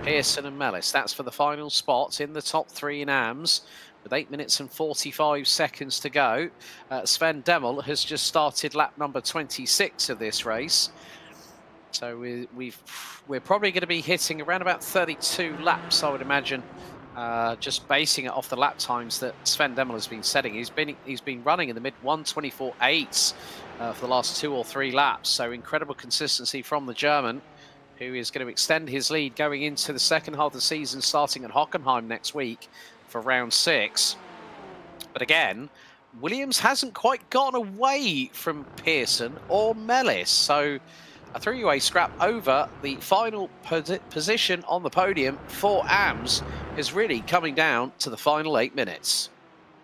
Speaker 3: Pearson and Mellis. That's for the final spot in the top 3 in AMS with 8 minutes and 45 seconds to go. Sven Demel has just started lap number 26 of this race. So we're probably going to be hitting around about 32 laps, I would imagine, just basing it off the lap times that Sven Demel has been setting. He's been running in the mid 124.8s for the last 2 or 3 laps. So incredible consistency from the German, who is going to extend his lead going into the second half of the season, starting at Hockenheim next week for round 6. But again, Williams hasn't quite gone away from Pearson or Mellis. So a 3-way scrap over the final position on the podium for AMS is really coming down to the final 8 minutes.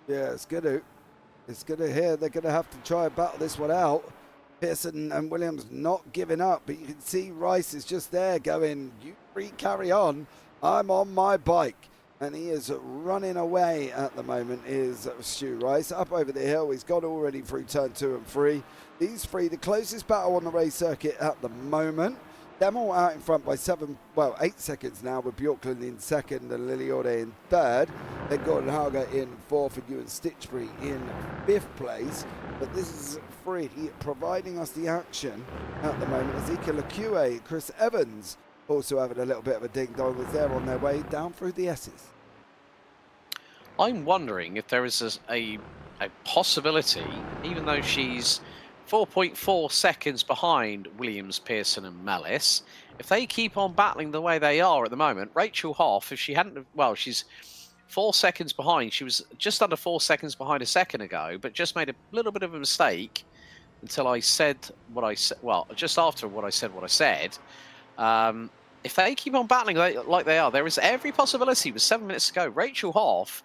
Speaker 4: Yeah, it's going to here. They're going to have to try and battle this one out. Pearson and Williams not giving up, but you can see Rice is just there going, you three carry on, I'm on my bike. And he is running away at the moment, is Stu Rice. Up over the hill, he's gone already through turn 2 and 3. These three, the closest battle on the race circuit at the moment. Demel out in front by 8 seconds now, with Bjorklund in second and Liliode in third. Then Gordon Hager in fourth and Ewan Stitchbury in 5th place. But this is free providing us the action at the moment. Ezekiel Acue, Chris Evans also having a little bit of a ding-dong as they're on their way down through the S's.
Speaker 3: I'm wondering if there is a possibility, even though she's 4.4 seconds behind Williams, Pearson and Mellis, if they keep on battling the way they are at the moment, Rachel Hoff, if she hadn't, well, she's 4 seconds behind. She was just under 4 seconds behind a second ago, but just made a little bit of a mistake until I said what I said. Well, just after what I said. If they keep on battling like they are, there is every possibility with 7 minutes to go. Rachel Hoff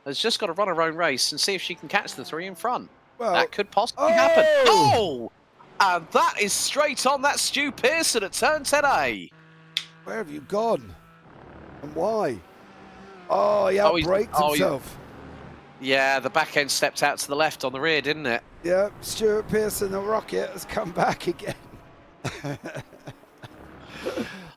Speaker 3: has just got to run her own race and see if she can catch the 3 in front.
Speaker 4: Well,
Speaker 3: that could possibly happen. Oh! And that is straight on that Stu Pearson at turn 10A.
Speaker 4: Where have you gone? And why? Oh, he outbraked himself.
Speaker 3: Yeah, the back end stepped out to the left on the rear, didn't it?
Speaker 4: Yeah, Stuart Pearson, the rocket, has come back again.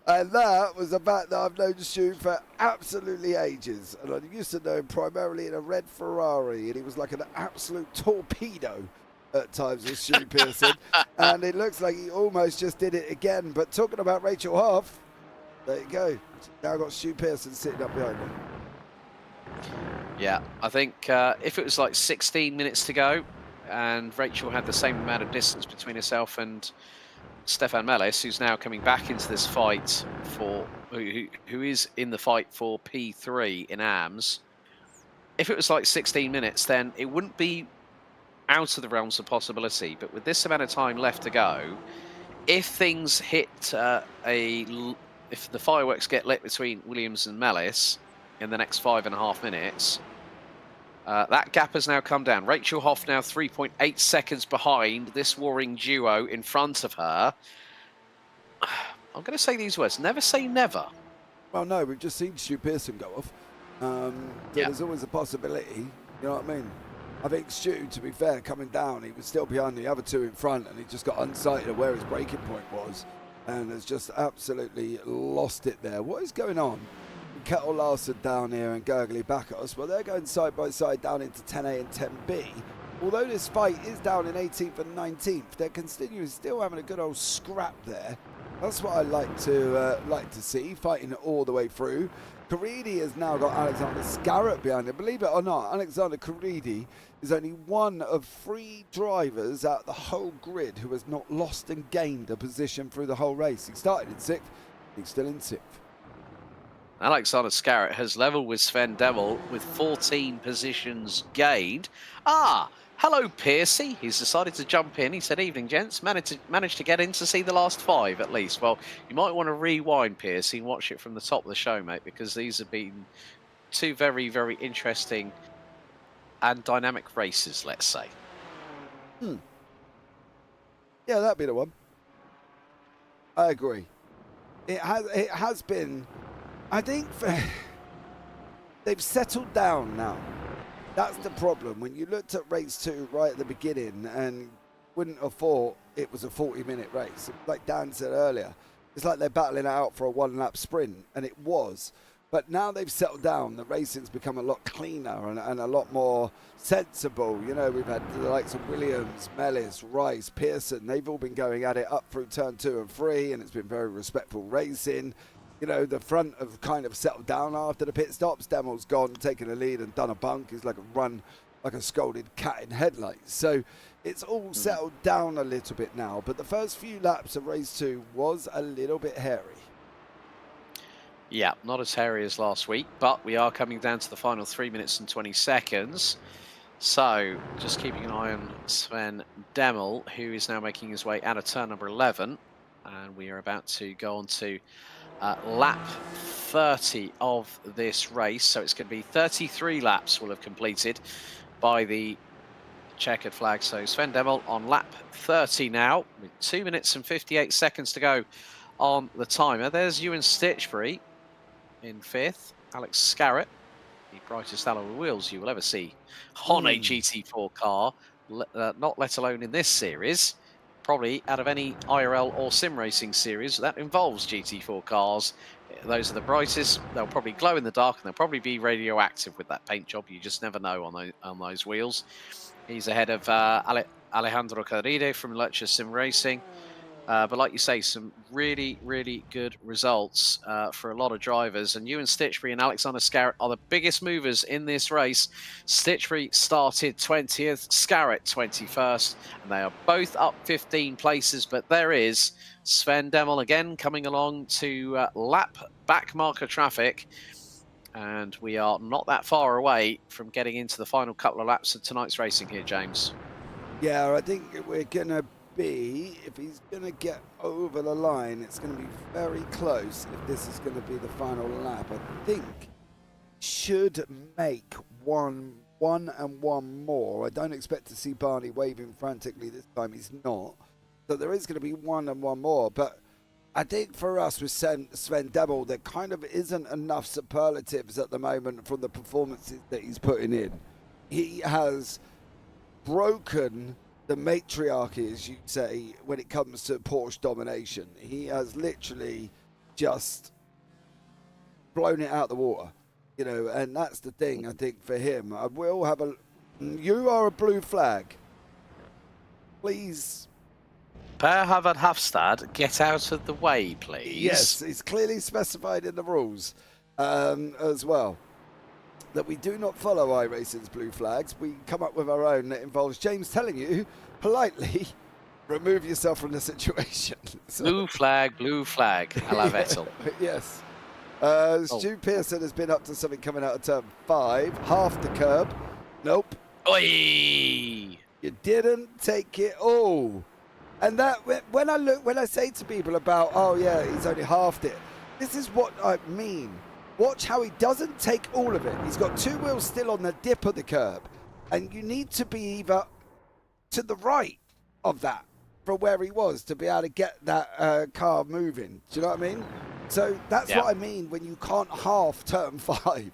Speaker 4: And that was a fact that I've known Stu for absolutely ages. And I used to know him primarily in a red Ferrari, and he was like an absolute torpedo at times with Stu Pearson. And it looks like he almost just did it again. But talking about Rachel Hoff, there you go. Now got Stu Pearson sitting up behind him.
Speaker 3: Yeah, I think if it was like 16 minutes to go and Rachel had the same amount of distance between herself and Stefan Mellis, who's now coming back into this fight for, who is in the fight for P3 in AMS. If it was like 16 minutes, then it wouldn't be out of the realms of possibility. But with this amount of time left to go, if things hit if the fireworks get lit between Williams and Mellis in the next 5.5 minutes, That gap has now come down. Rachel Hoff now 3.8 seconds behind this warring duo in front of her. I'm going to say these words. Never say never.
Speaker 4: Well, no, we've just seen Stu Pearson go off. So there's always a possibility. You know what I mean? I think Stu, to be fair, coming down, he was still behind the other two in front, and he just got unsighted of where his braking point was, and has just absolutely lost it there. What is going on? Kettle Larson down here and Gurgley back at us. Well, they're going side by side down into 10A and 10B. Although this fight is down in 18th and 19th, they're continuing still having a good old scrap there. That's what I like to see, fighting all the way through. Caridi has now got Alexander Scarrett behind him. Believe it or not, Alexander Caridi is only one of 3 drivers out the whole grid who has not lost and gained a position through the whole race. He started in 6th, he's still in 6th.
Speaker 3: Alexander Scarrett has levelled with Sven Demel with 14 positions gained. Hello, Piercy. He's decided to jump in. He said, evening, gents. Managed to get in to see the last 5, at least. Well, you might want to rewind, Piercy, and watch it from the top of the show, mate, because these have been 2 very, very interesting and dynamic races, let's say.
Speaker 4: Yeah, that'd be the one. I agree. It has been... I think they've settled down now. That's the problem. When you looked at race 2 right at the beginning and wouldn't have thought it was a 40-minute race, like Dan said earlier, it's like they're battling it out for a 1-lap sprint, and it was. But now they've settled down. The racing's become a lot cleaner and a lot more sensible. You know, we've had the likes of Williams, Mellis, Rice, Pearson. They've all been going at it up through turn 2 and 3, and it's been very respectful racing. You know, the front have kind of settled down after the pit stops. Demel's gone, taken a lead and done a bunk. It's like a run, like a scolded cat in headlights. So it's all settled down a little bit now. But the first few laps of race 2 was a little bit hairy.
Speaker 3: Yeah, not as hairy as last week, but we are coming down to the final 3 minutes and 20 seconds. So just keeping an eye on Sven Demel, who is now making his way out of turn number 11. And we are about to go on to lap 30 of this race, so it's going to be 33 laps will have completed by the checkered flag. So Sven Demel on lap 30 now with 2 minutes and 58 seconds to go on the timer. There's Ewan Stitchbury in 5th. Alex Scarrett, the brightest alloy wheels you will ever see on a GT4 car, not let alone in this series. Probably out of any IRL or sim racing series that involves GT4 cars. Those are the brightest. They'll probably glow in the dark, and they'll probably be radioactive with that paint job. You just never know on those wheels. He's ahead of Alejandro Carride from Lecture Sim Racing. But like you say, some really, really good results for a lot of drivers. And Ewan Stitchbury and Alexander Scarrett are the biggest movers in this race. Stitchbury started 20th, Scarrett 21st, and they are both up 15 places. But there is Sven Demel again coming along to lap back marker traffic. And we are not that far away from getting into the final couple of laps of tonight's racing here, James.
Speaker 4: Yeah, I think we're going to be, if he's going to get over the line, it's going to be very close if this is going to be the final lap. I think should make one and one more. I don't expect to see Barney waving frantically this time. He's not. So there is going to be one and one more. But I think for us with Sven Demel, there kind of isn't enough superlatives at the moment from the performances that he's putting in. He has broken the matriarchy, as you say, when it comes to Porsche domination. He has literally just blown it out the water, you know, and that's the thing, I think, for him. I will have a... You are a blue flag. Please.
Speaker 3: Per Harvard Hafstad, get out of the way, please.
Speaker 4: Yes, it's clearly specified in the rules as well, that we do not follow iRacing's blue flags. We come up with our own that involves James telling you politely, remove yourself from the situation. So,
Speaker 3: blue flag, a la Vettel.
Speaker 4: Yes. Stu Pearson has been up to something coming out of turn 5. Half the curb. Nope.
Speaker 3: Oi!
Speaker 4: You didn't take it all. And that, when I say to people about, oh yeah, he's only halved it, this is what I mean. watch how he doesn't take all of it. He's got 2 wheels still on the dip of the curb, and you need to be either to the right of that from where he was to be able to get that car moving. Do you know what I mean? So that's what I mean when you can't half turn 5.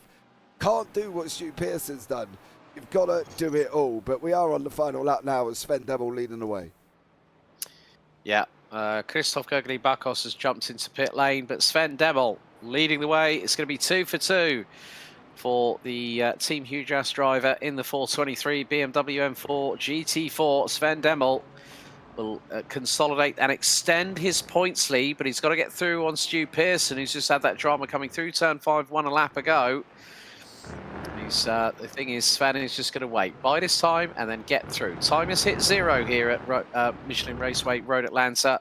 Speaker 4: Can't do what Stu Pearson's done. You've got to do it all. But we are on the final lap now with Sven Demel leading the way.
Speaker 3: Yeah, Christoph Gergely-Bakos has jumped into pit lane, but Sven Demel leading the way. It's going to be 2 for 2 for the Team Hujas driver in the 423 BMW M4 GT4. Sven Demel will consolidate and extend his points lead, but he's got to get through on Stu Pearson, who's just had that drama coming through turn 5, 1 a lap ago. The thing is, Sven is just going to wait, bide his time, and then get through. Time has hit 0 here at Michelin Raceway Road Atlanta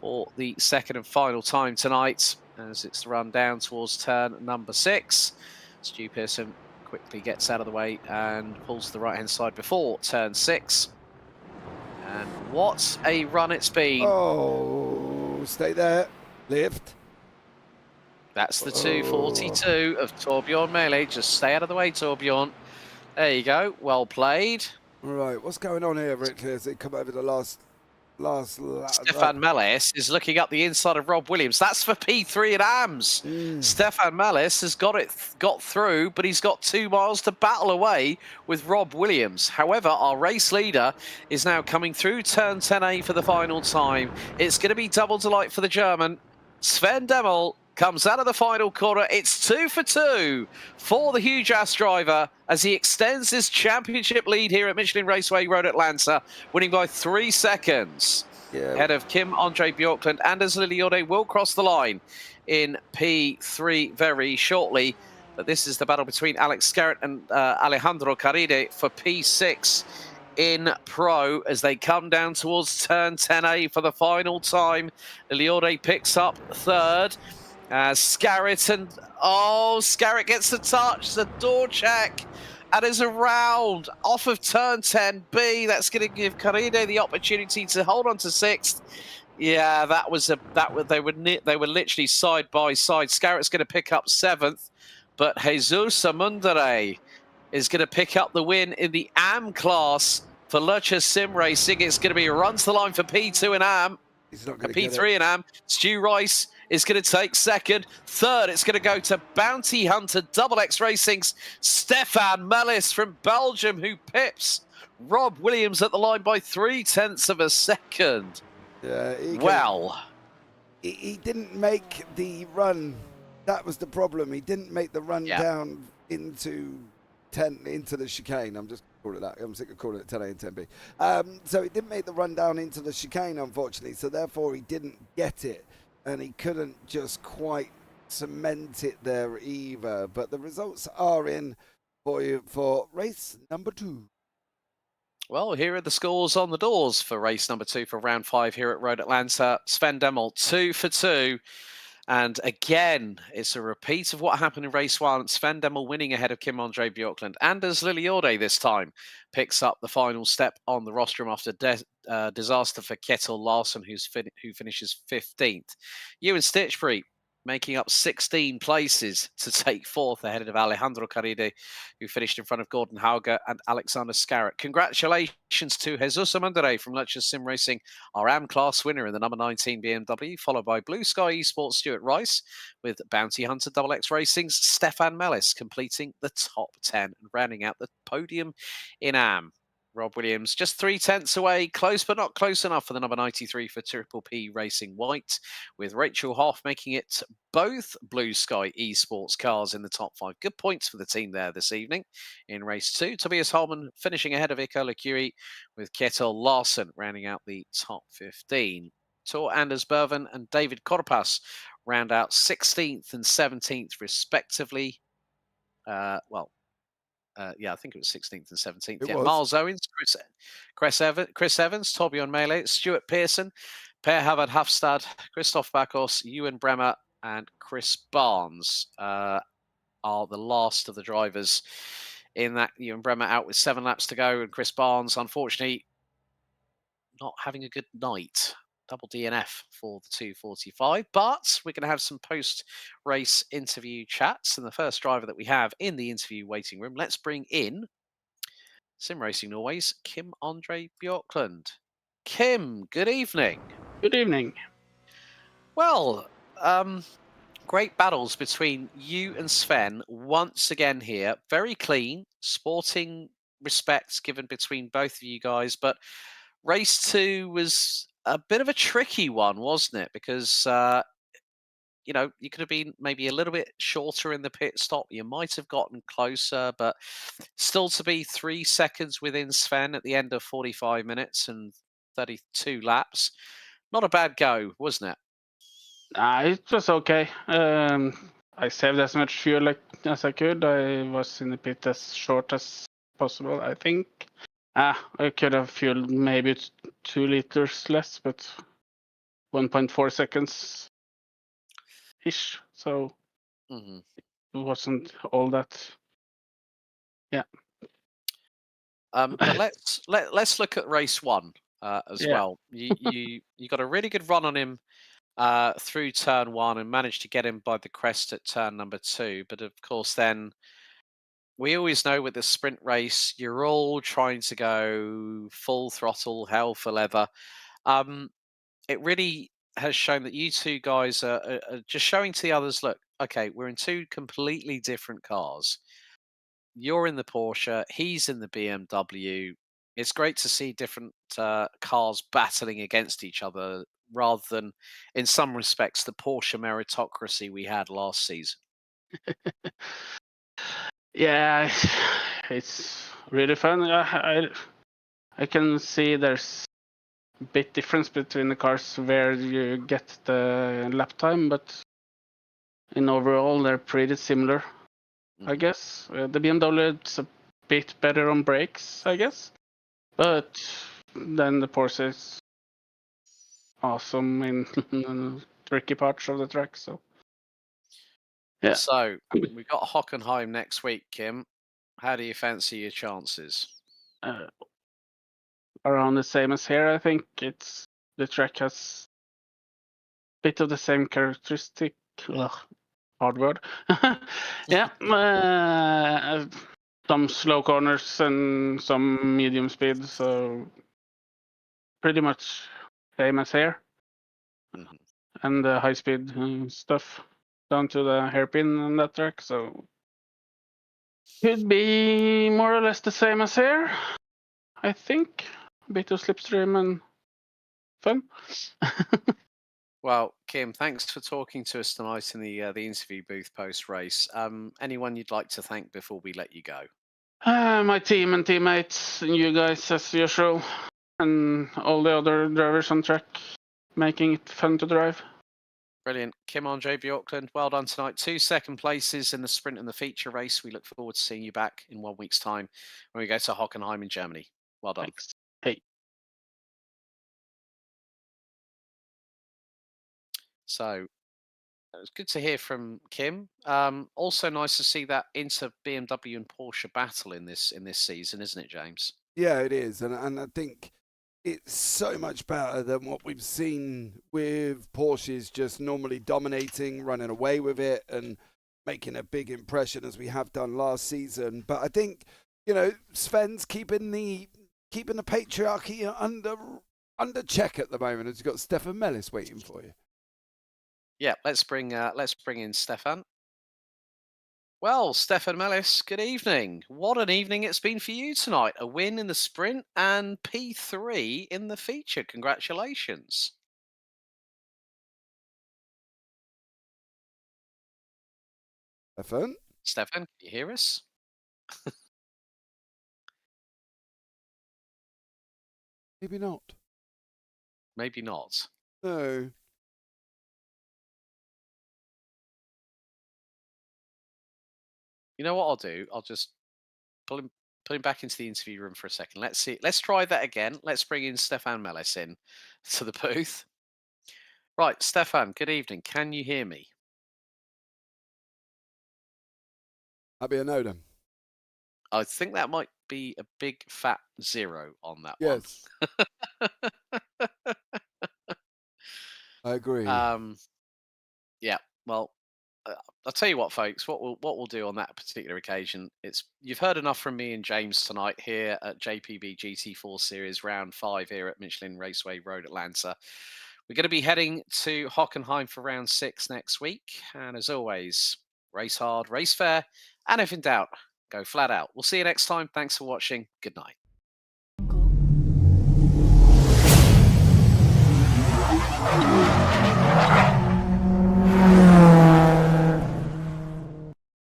Speaker 3: for the second and final time tonight, as it's run down towards turn number 6. Stu Pearson quickly gets out of the way and pulls to the right-hand side before turn 6. And what a run it's been.
Speaker 4: Oh, stay there. Lift.
Speaker 3: That's the 242 of Torbjorn Mele. Just stay out of the way, Torbjorn. There you go. Well played.
Speaker 4: Right, what's going on here, Rick? As they come over the last lap.
Speaker 3: Stefan Mellis is looking up the inside of Rob Williams. That's for P3 at AMS. Stefan Mellis has got through, but he's got 2 miles to battle away with Rob Williams. However, our race leader is now coming through turn 10A for the final time. It's going to be double delight for the German. Sven Demel comes out of the final corner. It's 2 for 2 for the Hujas driver as he extends his championship lead here at Michelin Raceway Road Atlanta, winning by 3 seconds. Ahead of Kim Andre Bjorklund. Anders Liliode will cross the line in P3 very shortly. But this is the battle between Alex Scarrett and Alejandro Caride for P6 in Pro as they come down towards turn 10A for the final time. Liliode picks up 3rd. Scarrett and Scarrett gets the touch, the door check, and is around off of turn 10B. That's going to give Caride the opportunity to hold on to 6th. Yeah, they were literally side by side. Scarrett's going to pick up 7th, but Jesus Amundare is going to pick up the win in the AM class for Lurcher Sim Racing. It's going to be a run to the line for P2 in AM.
Speaker 4: He's not going
Speaker 3: to P3 in AM. Stu Rice is going to take 2nd. 3rd, it's going to go to Bounty Hunter Double X Racing's Stefan Mellis from Belgium, who pips Rob Williams at the line by 0.3 of a second.
Speaker 4: Yeah, he didn't make the run. That was the problem. He didn't make the run down into the chicane. I'm just calling it that. I'm sick of calling it 10A and 10B. So he didn't make the run down into the chicane, unfortunately. So therefore, he didn't get it, and he couldn't just quite cement it there either. But the results are in for you for race number 2.
Speaker 3: Well, here are the scores on the doors for race number 2 for round 5 here at Road Atlanta. Sven Demel 2 for 2. And again, it's a repeat of what happened in race 1. Sven Demel winning ahead of Kim Andre Bjorklund. Anders Liliode this time picks up the final step on the rostrum after disaster for Kjetil Larsen, who finishes 15th. Ewan Stitchbury making up 16 places to take 4th ahead of Alejandro Caride, who finished in front of Gordon Hauger and Alexander Scarrett. Congratulations to Jesus Amundare from Lurcher Sim Racing, our AM class winner in the number 19 BMW, followed by Blue Sky Esports Stuart Rice, with Bounty Hunter Double X Racing's Stefan Mellis completing the top 10 and rounding out the podium in AM. Rob Williams just 0.3 away, close but not close enough for the number 93 for Triple P Racing White, with Rachel Hoff making it both Blue Sky Esports cars in the top 5. Good points for the team there this evening. In race 2, Tobias Holman finishing ahead of Iko Curie, with Kjetil Larsen rounding out the top 15. Tor Anders Berven and David Korpas round out 16th and 17th respectively. I think it was 16th and 17th. Miles Owens, Chris Evans, Torbjorn Mele, Stuart Pearson, Per Havard Hafstad, Christoph Bakos, Ewan Bremer, and Chris Barnes are the last of the drivers in that. Ewan Bremer out with 7 laps to go, and Chris Barnes, unfortunately, not having a good night. double DNF for the 245. But we're going to have some post-race interview chats. And the first driver that we have in the interview waiting room, let's bring in Sim Racing Norway's Kim Andre Bjorklund. Kim, good evening.
Speaker 5: Good evening.
Speaker 3: Well, great battles between you and Sven once again here. Very clean, sporting respects given between both of you guys. But race 2 was a bit of a tricky one, wasn't it? Because, you could have been maybe a little bit shorter in the pit stop. You might have gotten closer, but still to be 3 seconds within Sven at the end of 45 minutes and 32 laps. Not a bad go, wasn't it?
Speaker 5: It was okay. I saved as much fuel as I could. I was in the pit as short as possible, I think. I could have fueled maybe 2 liters less, but 1.4 seconds ish. So it wasn't all that. Yeah.
Speaker 3: But let's look at race 1 as well. You got a really good run on him through turn 1 and managed to get him by the crest at turn number 2. But of course, then we always know with the sprint race, you're all trying to go full throttle, hell for leather. It really has shown that you two guys are just showing to the others, look, okay, we're in 2 completely different cars. You're in the Porsche, he's in the BMW. It's great to see different cars battling against each other rather than, in some respects, the Porsche meritocracy we had last season.
Speaker 5: Yeah, it's really fun. I can see there's a bit difference between the cars where you get the lap time, but in overall they're pretty similar, I guess. The BMW is a bit better on brakes, I guess, but then the Porsche is awesome in tricky parts of the track. So yeah.
Speaker 3: So we've got Hockenheim next week, Kim. How do you fancy your chances?
Speaker 5: Around the same as here, I think. The track has a bit of the same characteristic. Hard word. Yeah, some slow corners and some medium speed, so pretty much same as here. And the high speed stuff down to the hairpin on that track, so could be more or less the same as here, I think. A bit of slipstream and fun.
Speaker 3: Well, Kim, thanks for talking to us tonight in the interview booth post race. Anyone you'd like to thank before we let you go?
Speaker 5: My team and teammates, and you guys as usual, and all the other drivers on track, making it fun to drive.
Speaker 3: Brilliant. Kim Andre Bjorklund, well done tonight. 2 second places in the sprint and the feature race. We look forward to seeing you back in 1 week's time when we go to Hockenheim in Germany. Well done.
Speaker 5: Thanks. Hey.
Speaker 3: So it was good to hear from Kim. Also nice to see that Inter BMW and Porsche battle in this season, isn't it, James?
Speaker 4: Yeah, it is, and I think it's so much better than what we've seen with Porsches just normally dominating, running away with it, and making a big impression as we have done last season. But I think Sven's keeping the patriarchy under check at the moment. As you've got Stefan Mellis waiting for you.
Speaker 3: Yeah, let's bring in Stefan. Well, Stefan Mellis, good evening. What an evening it's been for you tonight. A win in the sprint and P3 in the feature. Congratulations. Stefan, can you hear us?
Speaker 4: Maybe not.
Speaker 3: Maybe not.
Speaker 4: No.
Speaker 3: You know what I'll do? I'll just put him back into the interview room for a second. Let's see. Let's try that again. Let's bring in Stefan Mellis in to the booth. Right, Stefan, good evening. Can you hear me?
Speaker 4: That'd be a no then.
Speaker 3: I think that might be a big fat 0 on that
Speaker 4: one. Yes. I agree.
Speaker 3: Yeah, well, I'll tell you what, folks. What we'll do on that particular occasion, you've heard enough from me and James tonight here at JPB GT4 Series Round 5 here at Michelin Raceway Road, Atlanta. We're going to be heading to Hockenheim for Round 6 next week, and as always, race hard, race fair, and if in doubt, go flat out. We'll see you next time. Thanks for watching. Good night.